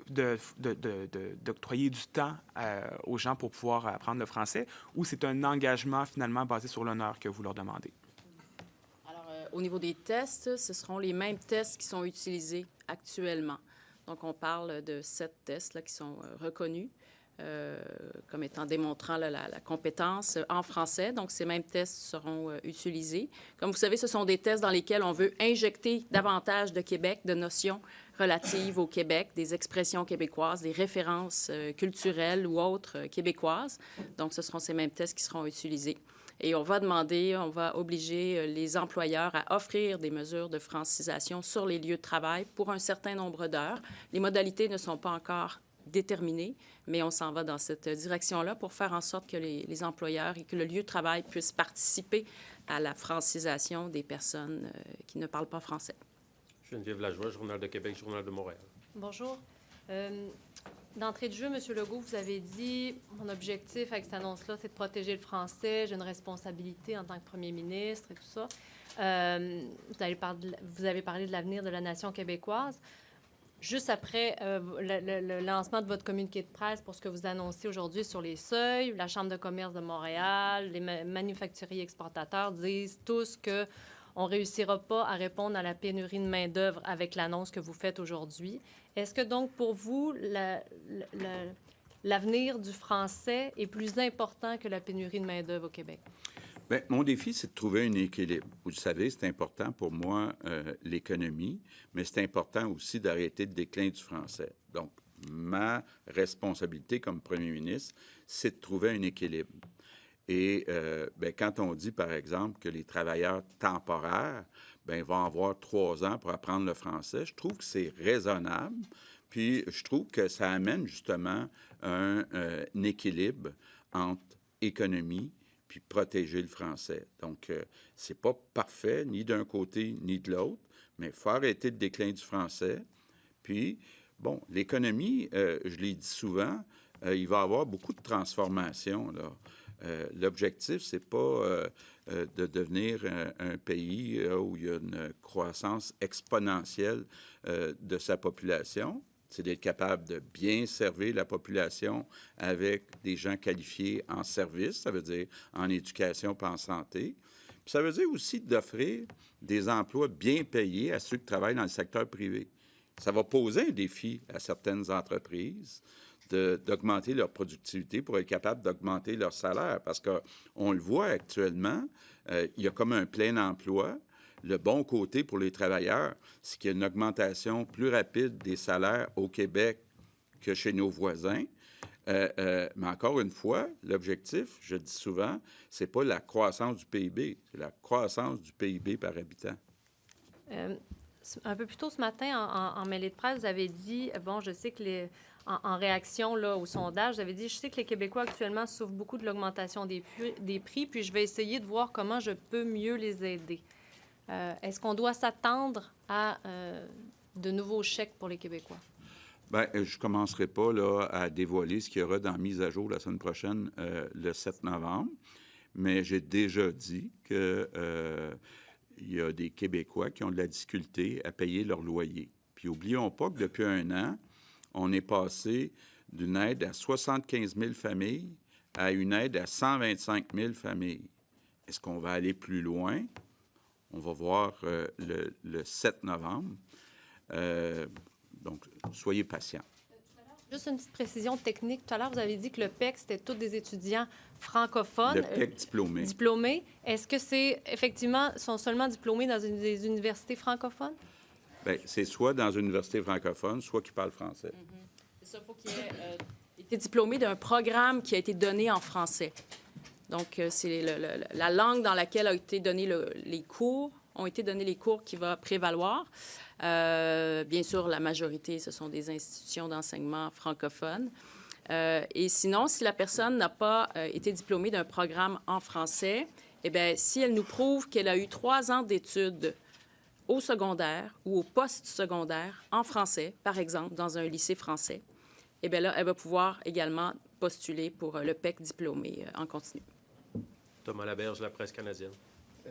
S6: d'octroyer du temps aux gens pour pouvoir apprendre le français, ou c'est un engagement finalement basé sur l'honneur que vous leur demandez?
S3: Alors, au niveau des tests, ce seront les mêmes tests qui sont utilisés actuellement. Donc, on parle de 7 tests là, qui sont reconnus comme étant démontrant là, la compétence en français. Donc, ces mêmes tests seront utilisés. Comme vous savez, ce sont des tests dans lesquels on veut injecter davantage de Québec, de notions relatives au Québec, des expressions québécoises, des références culturelles ou autres québécoises. Donc, ce seront ces mêmes tests qui seront utilisés. Et on va obliger les employeurs à offrir des mesures de francisation sur les lieux de travail pour un certain nombre d'heures. Les modalités ne sont pas encore déterminées, mais on s'en va dans cette direction-là pour faire en sorte que les employeurs et que le lieu de travail puissent participer à la francisation des personnes qui ne parlent pas français.
S1: Geneviève Lajoie, Journal de Québec, Journal de Montréal.
S7: Bonjour. D'entrée de jeu, M. Legault, vous avez dit « Mon objectif avec cette annonce-là, c'est de protéger le français. J'ai une responsabilité en tant que premier ministre et tout ça. » Vous avez parlé de l'avenir de la nation québécoise. Juste après le lancement de votre communiqué de presse pour ce que vous annoncez aujourd'hui sur les seuils, la Chambre de commerce de Montréal, les manufacturiers exportateurs disent tous que on ne réussira pas à répondre à la pénurie de main-d'œuvre avec l'annonce que vous faites aujourd'hui. Est-ce que donc, pour vous, l'avenir du français est plus important que la pénurie de main-d'œuvre au Québec?
S2: Bien, mon défi, c'est de trouver un équilibre. Vous le savez, c'est important pour moi, l'économie, mais c'est important aussi d'arrêter le déclin du français. Donc, ma responsabilité comme premier ministre, c'est de trouver un équilibre. Et bien, quand on dit, par exemple, que les travailleurs temporaires bien, vont avoir 3 ans pour apprendre le français, je trouve que c'est raisonnable. Puis, je trouve que ça amène justement un équilibre entre économie puis protéger le français. Donc, c'est pas parfait, ni d'un côté, ni de l'autre, mais il faut arrêter le déclin du français. Puis, Bon, l'économie, je l'ai dit souvent, il va y avoir beaucoup de transformations, là. L'objectif, c'est pas de devenir un pays où il y a une croissance exponentielle de sa population. C'est d'être capable de bien servir la population avec des gens qualifiés en service, ça veut dire en éducation et en santé. Puis ça veut dire aussi d'offrir des emplois bien payés à ceux qui travaillent dans le secteur privé. Ça va poser un défi à certaines entreprises d'augmenter leur productivité pour être capable d'augmenter leur salaire. Parce qu'on le voit actuellement, il y a comme un plein emploi. Le bon côté pour les travailleurs, c'est qu'il y a une augmentation plus rapide des salaires au Québec que chez nos voisins. Mais encore une fois, l'objectif, je dis souvent, c'est pas la croissance du PIB, c'est la croissance du PIB par habitant.
S7: Un peu plus tôt ce matin, en mêlée de presse, vous avez dit, bon, je sais que en réaction là, au sondage, vous avez dit, je sais que les Québécois actuellement souffrent beaucoup de l'augmentation des prix, puis je vais essayer de voir comment je peux mieux les aider. Est-ce qu'on doit s'attendre à de nouveaux chèques pour les Québécois?
S2: Bien, je ne commencerai pas là, à dévoiler ce qu'il y aura dans la mise à jour la semaine prochaine, le 7 novembre, mais j'ai déjà dit qu'il y a des Québécois qui ont de la difficulté à payer leur loyer. Puis, n'oublions pas que depuis un an, on est passé d'une aide à 75 000 familles à une aide à 125 000 familles. Est-ce qu'on va aller plus loin? On va voir le 7 novembre. Donc, soyez patients.
S7: Juste une petite précision technique. Tout à l'heure, vous avez dit que le PEC, c'était tous des étudiants francophones.
S2: Le PEC diplômé.
S7: Diplômés. Est-ce que c'est effectivement, sont seulement diplômés dans des universités francophones?
S2: Bien, c'est soit dans une université francophone, soit qui parle français.
S3: C'est ça, il faut qu'il ait été diplômé d'un programme qui a été donné en français. Donc, c'est la langue dans laquelle ont été donnés les cours qui va prévaloir. Bien sûr, la majorité, ce sont des institutions d'enseignement francophones. Et sinon, si la personne n'a pas été diplômée d'un programme en français, eh bien, si elle nous prouve qu'elle a eu 3 ans d'études au secondaire ou au post-secondaire en français, par exemple, dans un lycée français, eh bien là, elle va pouvoir également postuler pour le PEC diplômé en continu.
S1: Thomas Laberge, La Presse canadienne.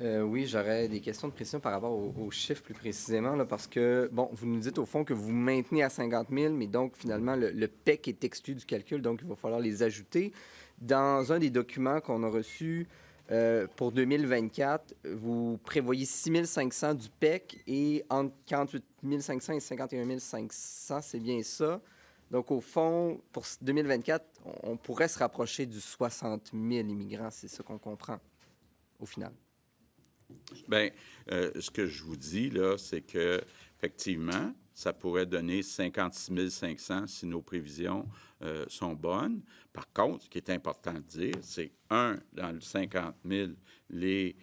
S8: Oui, j'aurais des questions de précision par rapport aux chiffres plus précisément, là, parce que, bon, vous nous dites au fond que vous maintenez à 50 000, mais donc, finalement, le PEC est exclu du calcul, donc il va falloir les ajouter. Dans un des documents qu'on a reçus pour 2024, vous prévoyez 6 500 du PEC et entre 48 500 et 51 500, c'est bien ça. Donc, au fond, pour 2024, on pourrait se rapprocher du 60 000 immigrants, c'est ça qu'on comprend, au final.
S2: Bien, ce que je vous dis, là, c'est que effectivement, ça pourrait donner 56 500 si nos prévisions sont bonnes. Par contre, ce qui est important de dire, c'est, dans le 50 000, les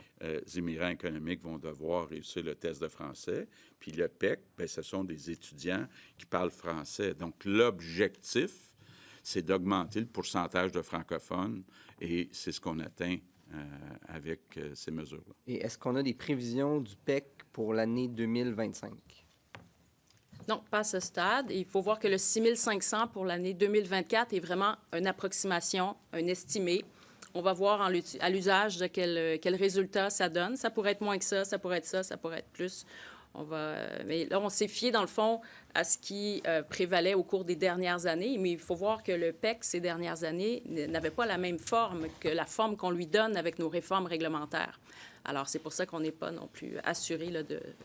S2: immigrants économiques vont devoir réussir le test de français. Puis le PEC, bien, ce sont des étudiants qui parlent français. Donc, l'objectif, c'est d'augmenter le pourcentage de francophones et c'est ce qu'on atteint avec ces mesures-là.
S8: Et est-ce qu'on a des prévisions du PEC pour l'année 2025?
S3: Non, pas à ce stade. Il faut voir que le 6 500 pour l'année 2024 est vraiment une approximation, un estimé. On va voir à l'usage de quel résultat ça donne. Ça pourrait être moins que ça pourrait être ça pourrait être plus. Mais là, on s'est fié, dans le fond, à ce qui prévalait au cours des dernières années. Mais il faut voir que le PEC, ces dernières années, n'avait pas la même forme que la forme qu'on lui donne avec nos réformes réglementaires. Alors, c'est pour ça qu'on n'est pas non plus assuré là,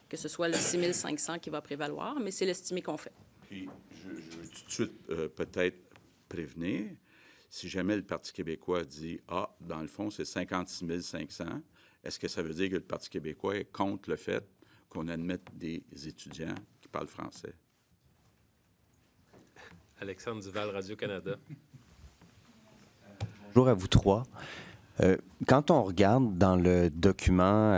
S3: que ce soit le 6 500 qui va prévaloir, mais c'est l'estimé qu'on fait.
S2: Puis, je veux tout de suite peut-être prévenir, si jamais le Parti québécois dit « Ah, dans le fond, c'est 56 500 », est-ce que ça veut dire que le Parti québécois est contre le fait qu'on admette des étudiants qui parlent français?
S1: Alexandre Duval, Radio-Canada.
S9: Bonjour à vous trois. Quand on regarde dans le document,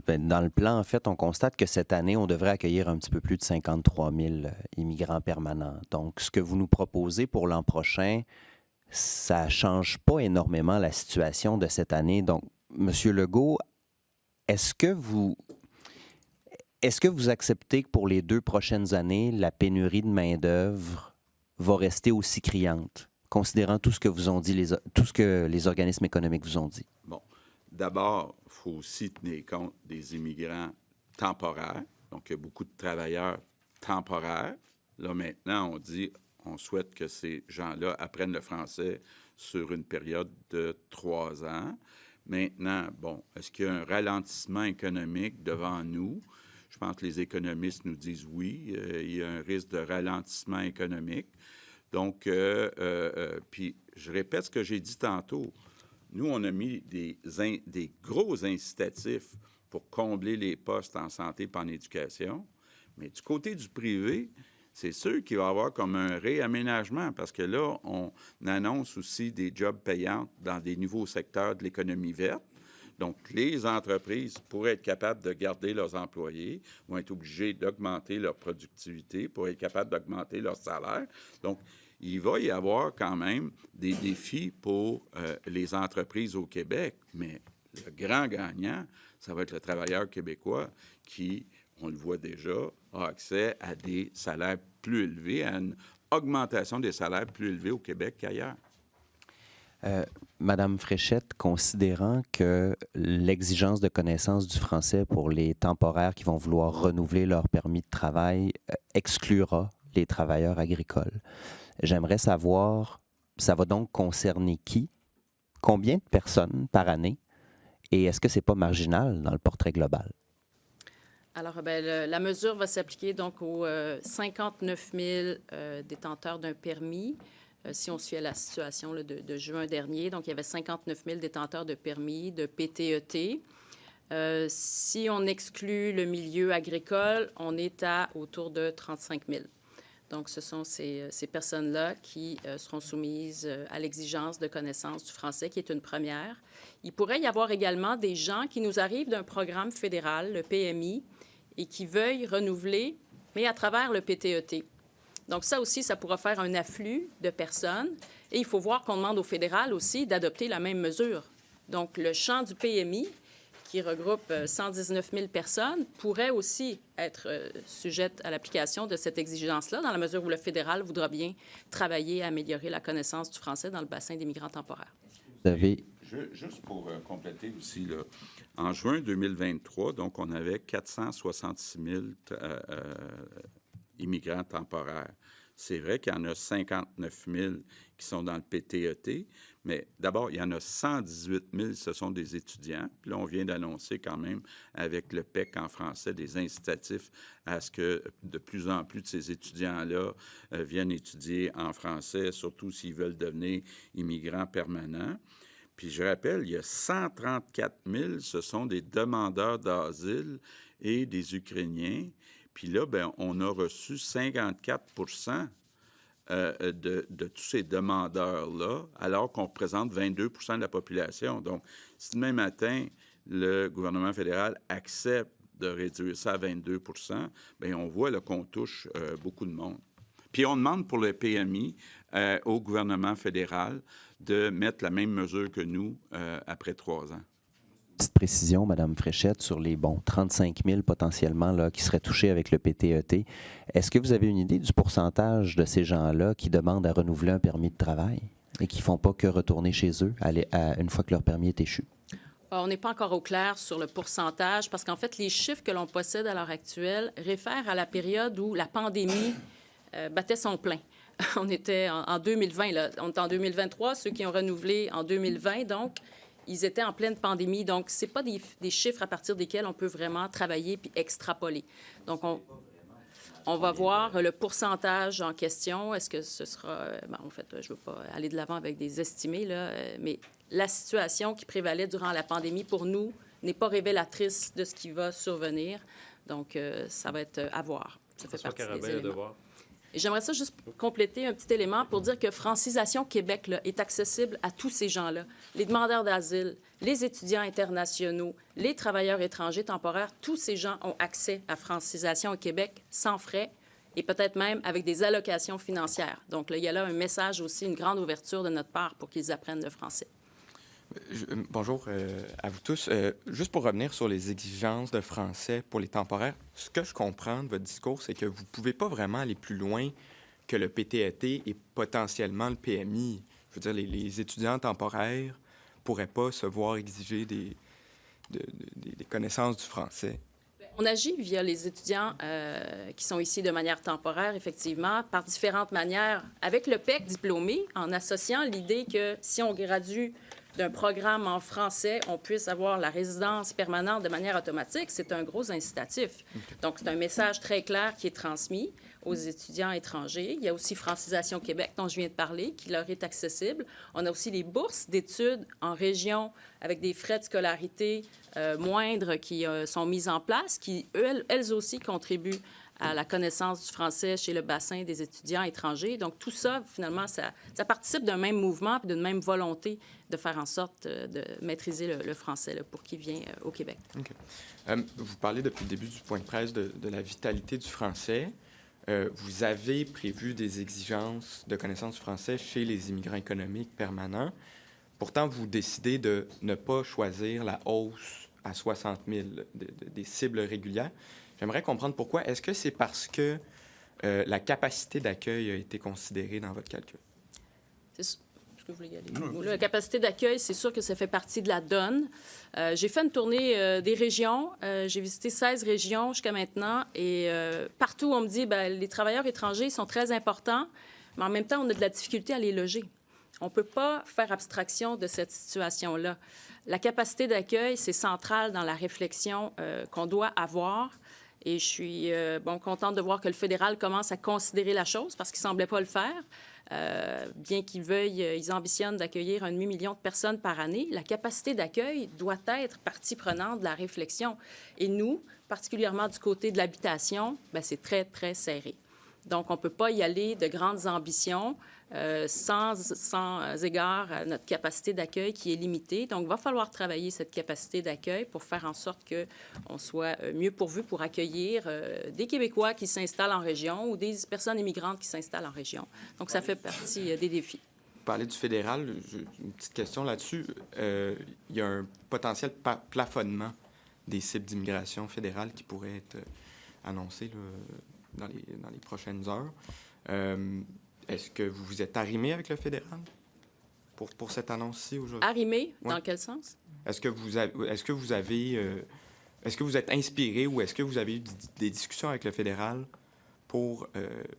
S9: dans le plan, en fait, on constate que cette année, on devrait accueillir un petit peu plus de 53 000 immigrants permanents. Donc, ce que vous nous proposez pour l'an prochain, ça ne change pas énormément la situation de cette année. Donc, M. Legault, est-ce que vous Est-ce que vous acceptez que pour les 2 prochaines années, la pénurie de main-d'œuvre va rester aussi criante, considérant tout ce que vous ont dit, tout ce que les organismes économiques vous ont dit?
S2: Bon, d'abord, il faut aussi tenir compte des immigrants temporaires. Donc, il y a beaucoup de travailleurs temporaires. Là, maintenant, on souhaite que ces gens-là apprennent le français sur une période de 3 ans. Maintenant, bon, est-ce qu'il y a un ralentissement économique devant nous? Je pense que les économistes nous disent oui, il y a un risque de ralentissement économique. Donc, puis je répète ce que j'ai dit tantôt. Nous, on a mis des gros incitatifs pour combler les postes en santé et en éducation. Mais du côté du privé, c'est sûr qu'il va y avoir comme un réaménagement parce que là, on annonce aussi des jobs payants dans des nouveaux secteurs de l'économie verte. Donc, les entreprises pourraient être capables de garder leurs employés, vont être obligées d'augmenter leur productivité pour être capables d'augmenter leur salaire. Donc, il va y avoir quand même des défis pour les entreprises au Québec, mais le grand gagnant, ça va être le travailleur québécois qui, on le voit déjà, a accès à des salaires plus élevés, à une augmentation des salaires plus élevés au Québec qu'ailleurs.
S9: Madame Fréchette, considérant que l'exigence de connaissance du français pour les temporaires qui vont vouloir renouveler leur permis de travail exclura les travailleurs agricoles, j'aimerais savoir, ça va donc concerner qui? Combien de personnes par année? Et est-ce que ce n'est pas marginal dans le portrait global?
S3: Alors, la mesure va s'appliquer donc aux 59 000 détenteurs d'un permis. Si on suit la situation là, de juin dernier, donc il y avait 59 000 détenteurs de permis, de PTET. Si on exclut le milieu agricole, on est autour de 35 000. Donc, ce sont ces personnes-là qui seront soumises à l'exigence de connaissance du français, qui est une première. Il pourrait y avoir également des gens qui nous arrivent d'un programme fédéral, le PMI, et qui veuillent renouveler, mais à travers le PTET. Donc, ça aussi, ça pourra faire un afflux de personnes. Et il faut voir qu'on demande au fédéral aussi d'adopter la même mesure. Donc, le champ du PMI, qui regroupe 119 000 personnes, pourrait aussi être sujette à l'application de cette exigence-là, dans la mesure où le fédéral voudra bien travailler à améliorer la connaissance du français dans le bassin des migrants temporaires.
S9: Vous avez...
S2: Juste pour compléter aussi, là, en juin 2023, donc, on avait 466 000 immigrants temporaires. C'est vrai qu'il y en a 59 000 qui sont dans le PTET, mais d'abord, il y en a 118 000, ce sont des étudiants. Puis là, on vient d'annoncer quand même, avec le PEC en français, des incitatifs à ce que de plus en plus de ces étudiants-là viennent étudier en français, surtout s'ils veulent devenir immigrants permanents. Puis je rappelle, il y a 134 000, ce sont des demandeurs d'asile et des Ukrainiens. Puis là, bien, on a reçu 54 de tous ces demandeurs-là, alors qu'on représente 22 de la population. Donc, si demain matin, le gouvernement fédéral accepte de réduire ça à 22 bien, on voit là, qu'on touche beaucoup de monde. Puis on demande pour le PMI au gouvernement fédéral de mettre la même mesure que nous après 3 ans.
S9: Petite précision, Mme Fréchette, sur les 35 000 potentiellement là, qui seraient touchés avec le PTET. Est-ce que vous avez une idée du pourcentage de ces gens-là qui demandent à renouveler un permis de travail et qui ne font pas que retourner chez eux une fois que leur permis est échu?
S3: On n'est pas encore au clair sur le pourcentage parce qu'en fait, les chiffres que l'on possède à l'heure actuelle réfèrent à la période où la pandémie battait son plein. On était en 2020, là. On est en 2023, ceux qui ont renouvelé en 2020, donc ils étaient en pleine pandémie. Donc, ce n'est pas des chiffres à partir desquels on peut vraiment travailler puis extrapoler. Donc, on va voir le pourcentage en question. Est-ce que ce sera... en fait, je ne veux pas aller de l'avant avec des estimés, là, mais la situation qui prévalait durant la pandémie, pour nous, n'est pas révélatrice de ce qui va survenir. Donc, ça va être à voir. Ça fait partie des éléments. Et j'aimerais ça juste compléter un petit élément pour dire que Francisation Québec là, est accessible à tous ces gens-là. Les demandeurs d'asile, les étudiants internationaux, les travailleurs étrangers temporaires, tous ces gens ont accès à Francisation au Québec sans frais et peut-être même avec des allocations financières. Donc, là, il y a là un message aussi, une grande ouverture de notre part pour qu'ils apprennent le français.
S6: Bonjour à vous tous. Juste pour revenir sur les exigences de français pour les temporaires, ce que je comprends de votre discours, c'est que vous ne pouvez pas vraiment aller plus loin que le PTAT et potentiellement le PMI. Je veux dire, les étudiants temporaires ne pourraient pas se voir exiger des connaissances du français.
S3: On agit via les étudiants qui sont ici de manière temporaire, effectivement, par différentes manières, avec le PEC diplômé, en associant l'idée que si on gradue d'un programme en français, on puisse avoir la résidence permanente de manière automatique, c'est un gros incitatif. Donc, c'est un message très clair qui est transmis aux étudiants étrangers. Il y a aussi Francisation Québec, dont je viens de parler, qui leur est accessible. On a aussi les bourses d'études en région avec des frais de scolarité moindres qui sont mises en place, qui, elles aussi, contribuent à la connaissance du français chez le bassin des étudiants étrangers. Donc, tout ça, finalement, ça participe d'un même mouvement et d'une même volonté de faire en sorte de maîtriser le français là, pour qui vient au Québec.
S6: OK. Vous parlez depuis le début du point de presse de la vitalité du français. Vous avez prévu des exigences de connaissance du français chez les immigrants économiques permanents. Pourtant, vous décidez de ne pas choisir la hausse à 60 000 des cibles régulières. J'aimerais comprendre pourquoi. Est-ce que c'est parce que la capacité d'accueil a été considérée dans votre calcul?
S3: Est-ce que vous voulez y aller? La capacité d'accueil, c'est sûr que ça fait partie de la donne. J'ai fait une tournée des régions. J'ai visité 16 régions jusqu'à maintenant. Et partout, on me dit que les travailleurs étrangers sont très importants, mais en même temps, on a de la difficulté à les loger. On ne peut pas faire abstraction de cette situation-là. La capacité d'accueil, c'est central dans la réflexion qu'on doit avoir. Et je suis contente de voir que le fédéral commence à considérer la chose parce qu'il ne semblait pas le faire. Bien qu'ils veuillent, ils ambitionnent d'accueillir 1,5 million de personnes par année. La capacité d'accueil doit être partie prenante de la réflexion. Et nous, particulièrement du côté de l'habitation, c'est très, très serré. Donc, on ne peut pas y aller de grandes ambitions sans égard à notre capacité d'accueil qui est limitée. Donc, il va falloir travailler cette capacité d'accueil pour faire en sorte qu'on soit mieux pourvu pour accueillir des Québécois qui s'installent en région ou des personnes immigrantes qui s'installent en région. Donc, ça fait partie des défis.
S6: Vous parlez du fédéral, une petite question là-dessus. Il y a un potentiel plafonnement des cibles d'immigration fédérale qui pourrait être annoncé là, dans les prochaines heures. Est-ce que vous vous êtes arrimé avec le fédéral pour cette annonce-ci aujourd'hui?
S3: Arrimé?
S6: Ouais.
S3: Dans quel sens?
S6: Est-ce que vous êtes inspiré ou est-ce que vous avez eu des discussions avec le fédéral pour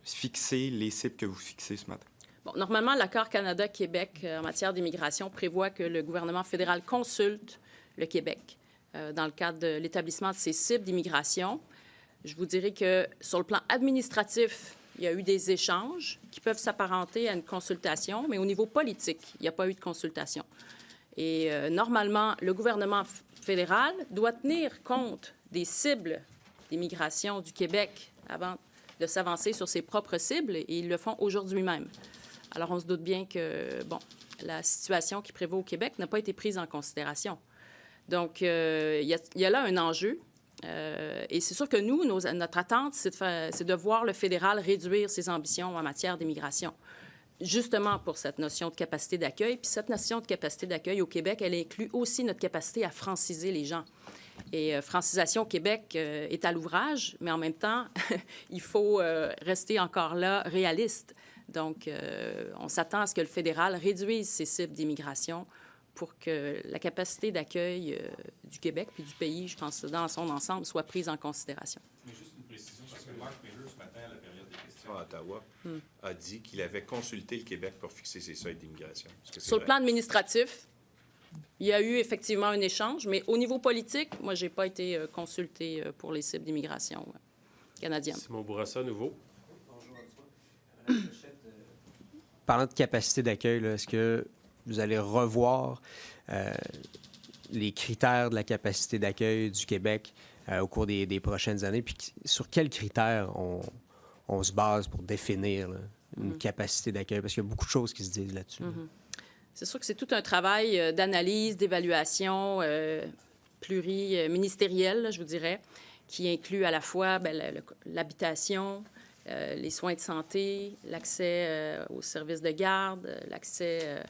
S6: fixer les cibles que vous fixez ce matin?
S3: Bon, normalement, l'accord Canada-Québec en matière d'immigration prévoit que le gouvernement fédéral consulte le Québec dans le cadre de l'établissement de ces cibles d'immigration. Je vous dirais que sur le plan administratif, il y a eu des échanges qui peuvent s'apparenter à une consultation, mais au niveau politique, il n'y a pas eu de consultation. Et normalement, le gouvernement fédéral doit tenir compte des cibles d'immigration du Québec avant de s'avancer sur ses propres cibles, et ils le font aujourd'hui même. Alors, on se doute bien que, la situation qui prévaut au Québec n'a pas été prise en considération. Donc, il y a là un enjeu. Et c'est sûr que nous, notre attente, c'est de voir le fédéral réduire ses ambitions en matière d'immigration, justement pour cette notion de capacité d'accueil. Puis cette notion de capacité d'accueil au Québec, elle inclut aussi notre capacité à franciser les gens. Et Francisation Québec est à l'ouvrage, mais en même temps, il faut rester encore là réaliste. Donc, on s'attend à ce que le fédéral réduise ses cibles d'immigration pour que la capacité d'accueil du Québec puis du pays, je pense, dans son ensemble, soit prise en considération.
S5: Mais juste une précision, parce que Marc Miller, ce matin, à la période des questions à Ottawa, a dit qu'il avait consulté le Québec pour fixer ses seuils d'immigration.
S3: Sur le plan administratif, il y a eu effectivement un échange, mais au niveau politique, moi, je n'ai pas été consulté pour les cibles d'immigration canadiennes.
S1: Simon Bourassa, nouveau.
S10: Bonjour. Parlant de capacité d'accueil, est-ce que vous allez revoir les critères de la capacité d'accueil du Québec au cours des prochaines années? Puis sur quels critères on se base pour définir une capacité d'accueil? Parce qu'il y a beaucoup de choses qui se disent là-dessus.
S3: C'est sûr que c'est tout un travail d'analyse, d'évaluation pluriministériel, je vous dirais, qui inclut à la fois l'habitation, les soins de santé, l'accès aux services de garde, l'accès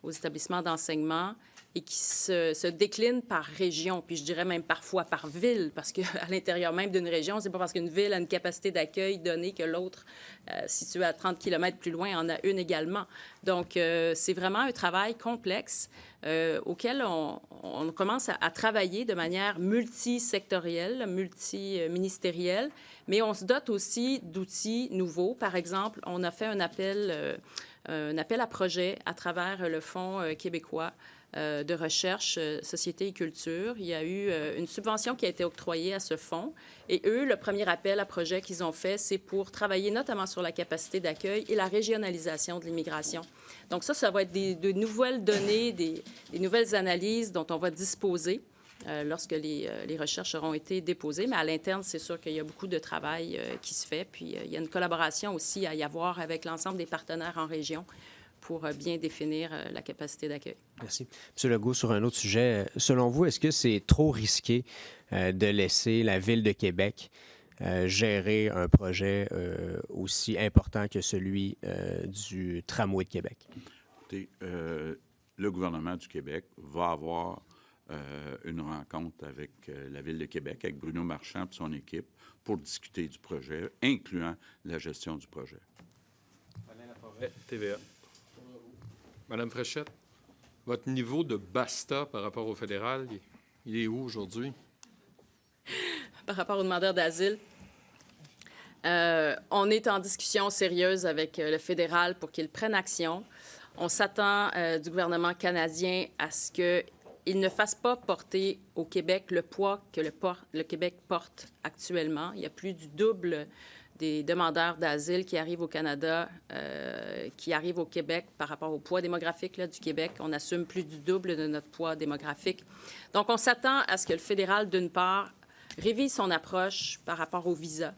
S3: aux établissements d'enseignement et qui se décline par région, puis je dirais même parfois par ville, parce qu'à l'intérieur même d'une région, c'est pas parce qu'une ville a une capacité d'accueil donnée que l'autre, située à 30 km plus loin, en a une également. Donc, c'est vraiment un travail complexe auquel on commence à travailler de manière multisectorielle, multiministérielle, mais on se dote aussi d'outils nouveaux. Par exemple, on a fait un appel à projet à travers le Fonds québécois de recherche, société et culture. Il y a eu une subvention qui a été octroyée à ce fonds. Et eux, le premier appel à projet qu'ils ont fait, c'est pour travailler notamment sur la capacité d'accueil et la régionalisation de l'immigration. Donc ça va être de nouvelles données, des nouvelles analyses dont on va disposer lorsque les recherches auront été déposées. Mais à l'interne, c'est sûr qu'il y a beaucoup de travail qui se fait. Puis il y a une collaboration aussi à y avoir avec l'ensemble des partenaires en région pour bien définir la capacité d'accueil.
S10: Merci. M. Legault, sur un autre sujet, selon vous, est-ce que c'est trop risqué de laisser la Ville de Québec gérer un projet aussi important que celui du tramway de Québec?
S2: Écoutez, le gouvernement du Québec va avoir une rencontre avec la Ville de Québec, avec Bruno Marchand et son équipe, pour discuter du projet, incluant la gestion du projet.
S1: TVA.
S11: Madame Fréchette, votre niveau de basta par rapport au fédéral, il est où aujourd'hui?
S3: Par rapport aux demandeurs d'asile, on est en discussion sérieuse avec le fédéral pour qu'il prenne action. On s'attend du gouvernement canadien à ce qu'il ne fasse pas porter au Québec le poids que le Québec porte actuellement. Il y a plus du double des demandeurs d'asile qui arrivent au Canada, qui arrivent au Québec par rapport au poids démographique du Québec. On assume plus du double de notre poids démographique. Donc, on s'attend à ce que le fédéral, d'une part, révise son approche par rapport aux visas,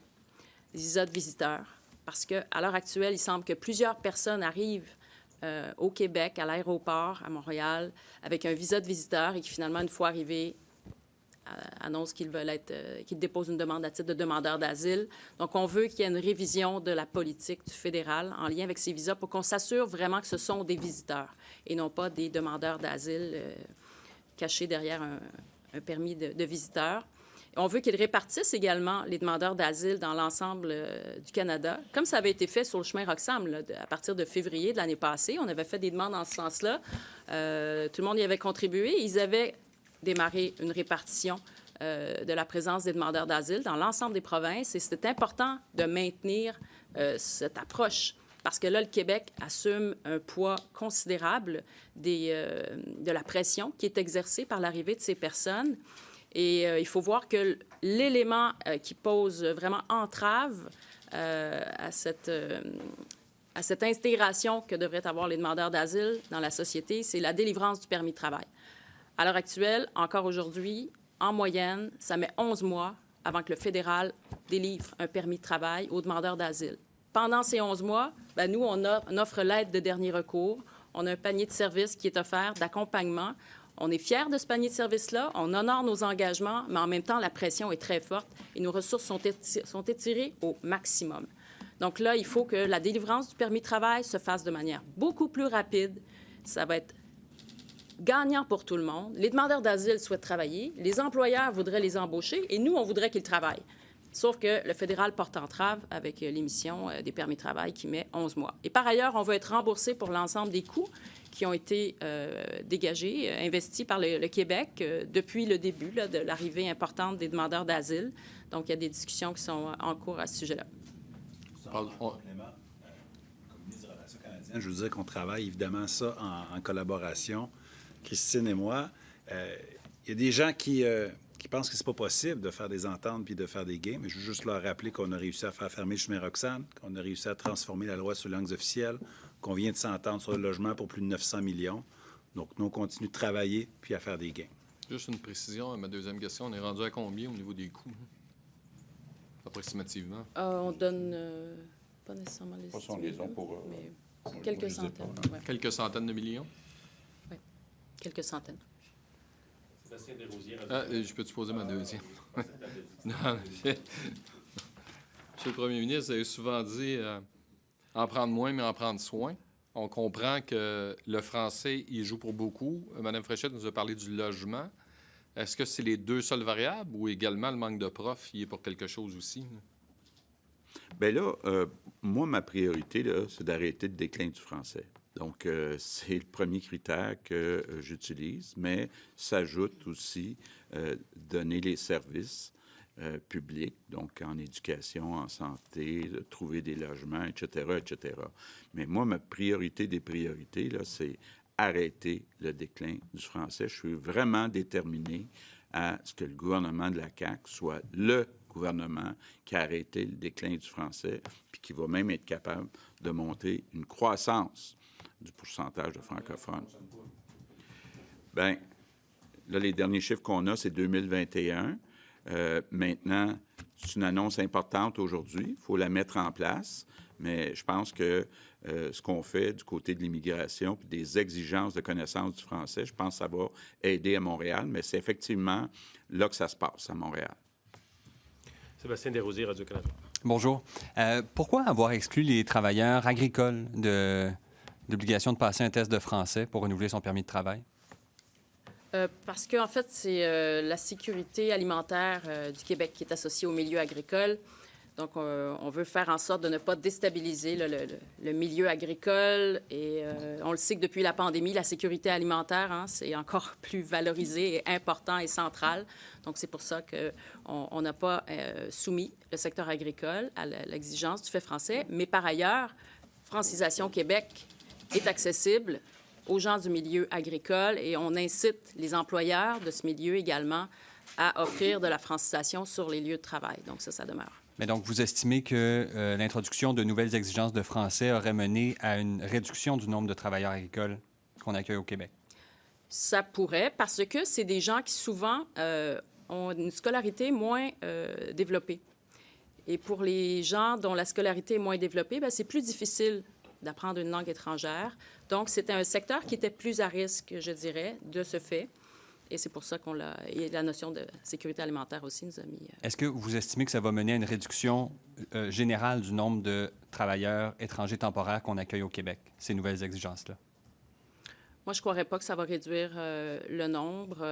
S3: les visas de visiteurs, parce qu'à l'heure actuelle, il semble que plusieurs personnes arrivent au Québec, à l'aéroport, à Montréal, avec un visa de visiteur et qui, finalement, une fois arrivés, annoncent qu'ils déposent une demande à titre de demandeur d'asile. Donc, on veut qu'il y ait une révision de la politique du fédéral en lien avec ces visas pour qu'on s'assure vraiment que ce sont des visiteurs et non pas des demandeurs d'asile cachés derrière un permis de visiteur. Et on veut qu'ils répartissent également les demandeurs d'asile dans l'ensemble du Canada, comme ça avait été fait sur le chemin Roxham à partir de février de l'année passée. On avait fait des demandes en ce sens-là. Tout le monde y avait contribué. Ils avaient démarrer une répartition de la présence des demandeurs d'asile dans l'ensemble des provinces. Et c'était important de maintenir cette approche parce que là, le Québec assume un poids considérable de la pression qui est exercée par l'arrivée de ces personnes. Et il faut voir que l'élément qui pose vraiment entrave à cette intégration que devraient avoir les demandeurs d'asile dans la société, c'est la délivrance du permis de travail. À l'heure actuelle, encore aujourd'hui, en moyenne, ça met 11 mois avant que le fédéral délivre un permis de travail aux demandeurs d'asile. Pendant ces 11 mois, nous, on offre l'aide de dernier recours. On a un panier de services qui est offert d'accompagnement. On est fiers de ce panier de services-là. On honore nos engagements, mais en même temps, la pression est très forte et nos ressources sont étirées au maximum. Donc là, il faut que la délivrance du permis de travail se fasse de manière beaucoup plus rapide. Ça va être gagnant pour tout le monde. Les demandeurs d'asile souhaitent travailler, les employeurs voudraient les embaucher et nous, on voudrait qu'ils travaillent. Sauf que le fédéral porte entrave avec l'émission des permis de travail qui met 11 mois. Et par ailleurs, on veut être remboursé pour l'ensemble des coûts qui ont été dégagés, investis par le Québec depuis le début de l'arrivée importante des demandeurs d'asile. Donc, il y a des discussions qui sont en cours à ce sujet-là.
S4: Comme ministre des Relations canadiennes, je vous disais qu'on travaille évidemment ça en collaboration. Christine et moi, il y a des gens qui pensent que c'est pas possible de faire des ententes puis de faire des games. Mais je veux juste leur rappeler qu'on a réussi à faire fermer le chemin Roxham, qu'on a réussi à transformer la loi sur les langues officielles, qu'on vient de s'entendre sur le logement pour plus de 900 millions. Donc, nous, on continue de travailler puis à faire des gains.
S11: Juste une précision à ma deuxième question. On est rendu à combien au niveau des coûts, approximativement?
S3: On donne pas nécessairement les mais quelques centaines. Ouais.
S11: Quelques centaines de millions?
S3: Oui, quelques centaines.
S1: Sébastien Desrosiers.
S11: Je peux te poser ma deuxième? Non, Monsieur le Premier ministre, vous avez souvent dit en prendre moins, mais en prendre soin. On comprend que le français, il joue pour beaucoup. Mme Fréchette nous a parlé du logement. Est-ce que c'est les deux seules variables ou également le manque de profs, il est pour quelque chose aussi?
S2: Bien là, moi, ma priorité, là, c'est d'arrêter le déclin du français. Donc, c'est le premier critère que j'utilise, mais s'ajoute aussi donner les services publics, donc en éducation, en santé, trouver des logements, etc., etc. Mais moi, ma priorité des priorités, là, c'est arrêter le déclin du français. Je suis vraiment déterminé à ce que le gouvernement de la CAQ soit le gouvernement qui a arrêté le déclin du français, puis qui va même être capable de monter une croissance du pourcentage de francophones. Bien, là, les derniers chiffres qu'on a, c'est 2021. Maintenant, c'est une annonce importante aujourd'hui. Il faut la mettre en place. Mais je pense que ce qu'on fait du côté de l'immigration puis des exigences de connaissance du français, je pense que ça va aider à Montréal. Mais c'est effectivement là que ça se passe, à Montréal.
S1: Sébastien Desrosiers, Radio-Canada.
S12: Bonjour. Pourquoi avoir exclu les travailleurs agricoles de l'obligation de passer un test de français pour renouveler son permis de travail?
S3: Parce qu'en fait, c'est la sécurité alimentaire du Québec qui est associée au milieu agricole. Donc, on veut faire en sorte de ne pas déstabiliser le milieu agricole. Et on le sait que depuis la pandémie, la sécurité alimentaire, hein, c'est encore plus valorisé et important et central. Donc, c'est pour ça qu'on n'a pas soumis le secteur agricole à l'exigence du fait français. Mais par ailleurs, Francisation Québec est accessible aux gens du milieu agricole et on incite les employeurs de ce milieu également à offrir de la francisation sur les lieux de travail. Donc, ça demeure.
S12: Mais donc, vous estimez que l'introduction de nouvelles exigences de français aurait mené à une réduction du nombre de travailleurs agricoles qu'on accueille au Québec?
S3: Ça pourrait, parce que c'est des gens qui, souvent, ont une scolarité moins développée. Et pour les gens dont la scolarité est moins développée, bien, c'est plus difficile d'apprendre une langue étrangère. Donc, c'était un secteur qui était plus à risque, je dirais, de ce fait. Et c'est pour ça qu'on l'a... Et la notion de sécurité alimentaire aussi nous a mis...
S12: Est-ce que vous estimez que ça va mener à une réduction générale du nombre de travailleurs étrangers temporaires qu'on accueille au Québec, ces nouvelles exigences-là?
S3: Moi, je ne croirais pas que ça va réduire le nombre.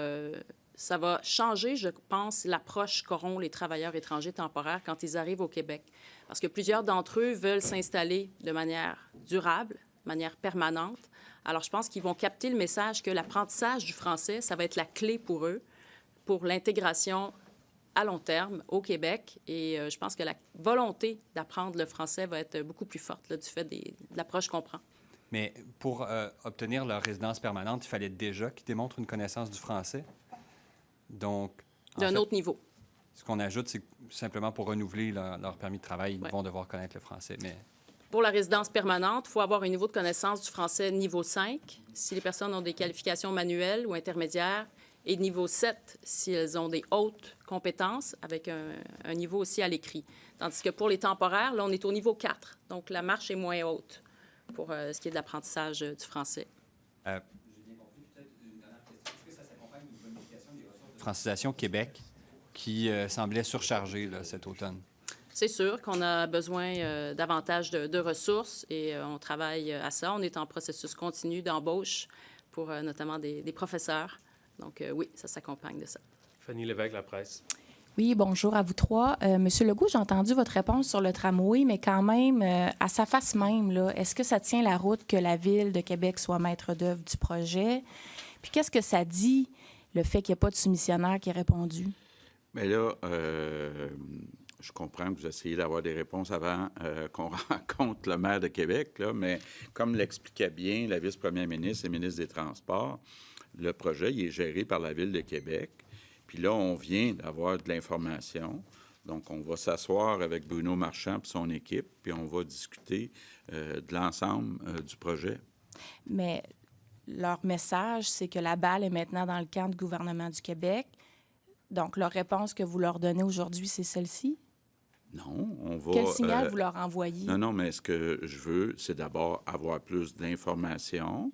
S3: Ça va changer, je pense, l'approche qu'auront les travailleurs étrangers temporaires quand ils arrivent au Québec. Parce que plusieurs d'entre eux veulent s'installer de manière durable, de manière permanente. Alors, je pense qu'ils vont capter le message que l'apprentissage du français, ça va être la clé pour eux, pour l'intégration à long terme au Québec. Et je pense que la volonté d'apprendre le français va être beaucoup plus forte là, du fait de l'approche qu'on prend.
S12: Mais pour obtenir leur résidence permanente, il fallait déjà qu'ils démontrent une connaissance du français. Donc,
S3: d'un autre niveau.
S12: Ce qu'on ajoute, c'est simplement pour renouveler leur permis de travail, ils vont devoir connaître le français. Mais...
S3: Pour la résidence permanente, il faut avoir un niveau de connaissance du français niveau 5 si les personnes ont des qualifications manuelles ou intermédiaires, et niveau 7 si elles ont des hautes compétences avec un niveau aussi à l'écrit. Tandis que pour les temporaires, là, on est au niveau 4. Donc, la marche est moins haute pour ce qui est de l'apprentissage du français.
S12: J'ai bien compris. Peut-être une dernière question. Est-ce que ça s'accompagne d'une bonification des ressources de Francisation Québec qui semblait surchargée là, cet automne?
S3: C'est sûr qu'on a besoin davantage de ressources et on travaille à ça. On est en processus continu d'embauche pour notamment des professeurs. Donc oui, ça s'accompagne de ça.
S1: Fanny Lévesque, La Presse.
S13: Oui, bonjour à vous trois. Monsieur Legault, j'ai entendu votre réponse sur le tramway, mais quand même, à sa face même, là, est-ce que ça tient la route que la Ville de Québec soit maître d'œuvre du projet? Puis qu'est-ce que ça dit, le fait qu'il n'y ait pas de soumissionnaire qui ait répondu?
S2: Bien là, je comprends que vous essayez d'avoir des réponses avant qu'on rencontre le maire de Québec, là, mais comme l'expliquait bien la vice-première ministre et ministre des Transports, le projet il est géré par la Ville de Québec. Puis là, on vient d'avoir de l'information. Donc, on va s'asseoir avec Bruno Marchand et son équipe, puis on va discuter de l'ensemble du projet.
S13: Mais leur message, c'est que la balle est maintenant dans le camp du gouvernement du Québec. Donc, leur réponse que vous leur donnez aujourd'hui, c'est celle-ci?
S2: Non, on va...
S13: Quel signal vous leur envoyez?
S2: Non, mais ce que je veux, c'est d'abord avoir plus d'informations,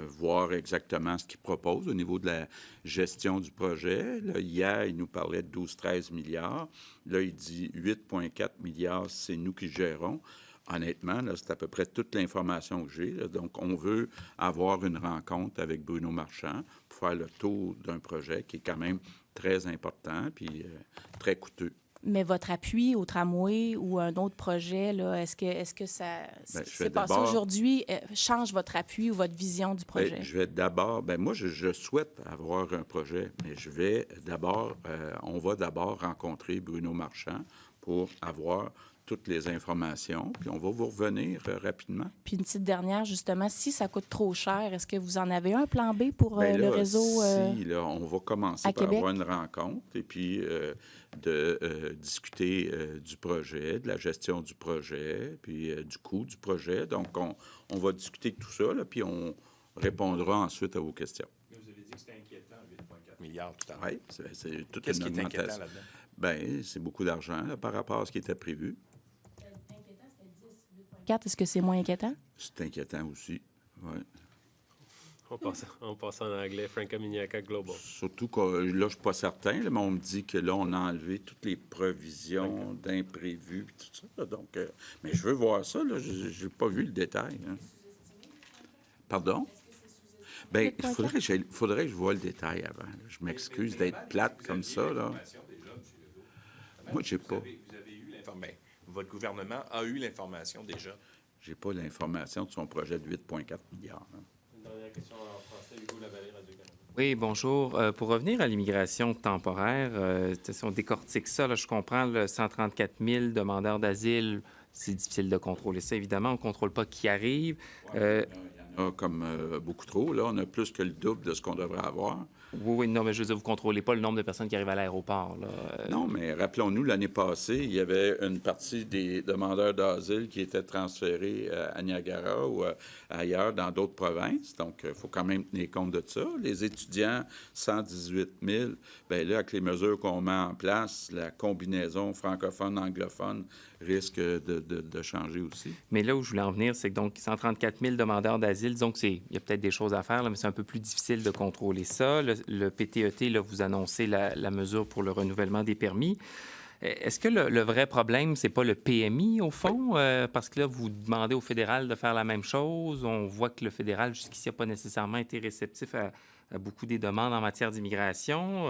S2: voir exactement ce qu'ils proposent au niveau de la gestion du projet. Là, hier, il nous parlait de 12-13 milliards. Là, il dit 8,4 milliards, c'est nous qui gérons. honnêtement, là, c'est à peu près toute l'information que j'ai. Là. Donc, on veut avoir une rencontre avec Bruno Marchand pour faire le tour d'un projet qui est quand même très important puis très coûteux.
S13: Mais votre appui au tramway ou un autre projet, là, est-ce que ça s'est passé aujourd'hui change votre appui ou votre vision du projet?
S2: Bien, je vais d'abord, moi, je souhaite avoir un projet, mais je vais d'abord, on va d'abord rencontrer Bruno Marchand pour avoir toutes les informations, puis on va vous revenir rapidement.
S13: Puis une petite dernière, justement, si ça coûte trop cher, est-ce que vous en avez un plan B pour le réseau
S2: Si, là, on va commencer par avoir une rencontre et puis de discuter du projet, de la gestion du projet, puis du coût du projet. Donc, on va discuter de tout ça, là, puis on répondra ensuite à vos questions.
S5: Mais vous avez dit que c'était inquiétant, 8,4 milliards tout à l'heure.
S2: Oui, c'est toute
S5: Qu'est-ce
S2: une
S5: qui est inquiétant
S2: augmentation.
S5: là-dedans?
S2: Bien, c'est beaucoup d'argent là, par rapport à ce qui était prévu.
S13: Est-ce que c'est moins inquiétant?
S2: C'est inquiétant aussi, oui.
S1: On passe en anglais, Franca Miniaca Global.
S2: Surtout que là, je ne suis pas certain, là, mais on me dit que là, on a enlevé toutes les provisions d'imprévus et tout ça. Là, donc, mais je veux voir ça, là. Je n'ai pas vu le détail. Hein. Pardon? Bien, il faudrait que je voie le détail avant. Là. Je m'excuse d'être plate comme ça, là. Moi, je n'ai pas.
S5: Vous avez eu l'information. Votre gouvernement a eu l'information déjà.
S2: Je n'ai pas l'information de son projet de 8,4 milliards. Hein.
S1: Une dernière question en français, Hugo Lavallée, Radio-Canada.
S14: Oui, bonjour. Pour revenir à l'immigration temporaire, si on décortique ça, là, je comprends, le 134 000 demandeurs d'asile, c'est difficile de contrôler ça, évidemment. On ne contrôle pas qui arrive.
S2: Il y en a comme beaucoup trop. Là, on a plus que le double de ce qu'on devrait avoir.
S14: Oui, non, mais je veux dire, vous ne contrôlez pas le nombre de personnes qui arrivent à l'aéroport.
S2: Non, mais rappelons-nous, l'année passée, il y avait une partie des demandeurs d'asile qui étaient transférés à Niagara ou ailleurs dans d'autres provinces. Donc, il faut quand même tenir compte de ça. Les étudiants, 118 000. Bien là, avec les mesures qu'on met en place, la combinaison francophone-anglophone risque de changer aussi.
S14: Mais là où je voulais en venir, c'est que donc 134 000 demandeurs d'asile, donc il y a peut-être des choses à faire, là, mais c'est un peu plus difficile de contrôler ça. Le PTET, là, vous annoncez la mesure pour le renouvellement des permis. Est-ce que le vrai problème, c'est pas le PMI, au fond? Parce que là, vous demandez au fédéral de faire la même chose. On voit que le fédéral, jusqu'ici, n'a pas nécessairement été réceptif à beaucoup des demandes en matière d'immigration.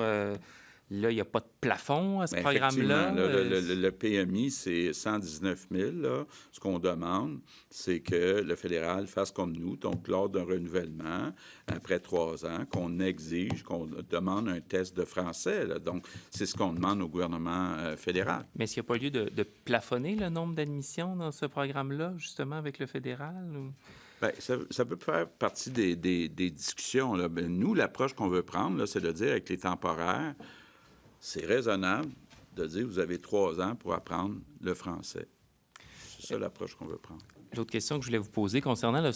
S14: Là, il n'y a pas de plafond à ce programme-là.
S2: Le PMI, c'est 119 000. Là. Ce qu'on demande, c'est que le fédéral fasse comme nous, donc lors d'un renouvellement, après 3 ans, qu'on exige, qu'on demande un test de français. Là. Donc, c'est ce qu'on demande au gouvernement fédéral.
S14: Mais est-ce qu'il n'y a pas lieu de plafonner le nombre d'admissions dans ce programme-là, justement, avec le fédéral? Ou...
S2: Bien, ça peut faire partie des discussions. Là. Bien, nous, l'approche qu'on veut prendre, là, c'est de dire avec les temporaires, c'est raisonnable de dire vous avez 3 ans pour apprendre le français. C'est ça l'approche qu'on veut prendre.
S14: L'autre question que je voulais vous poser concernant le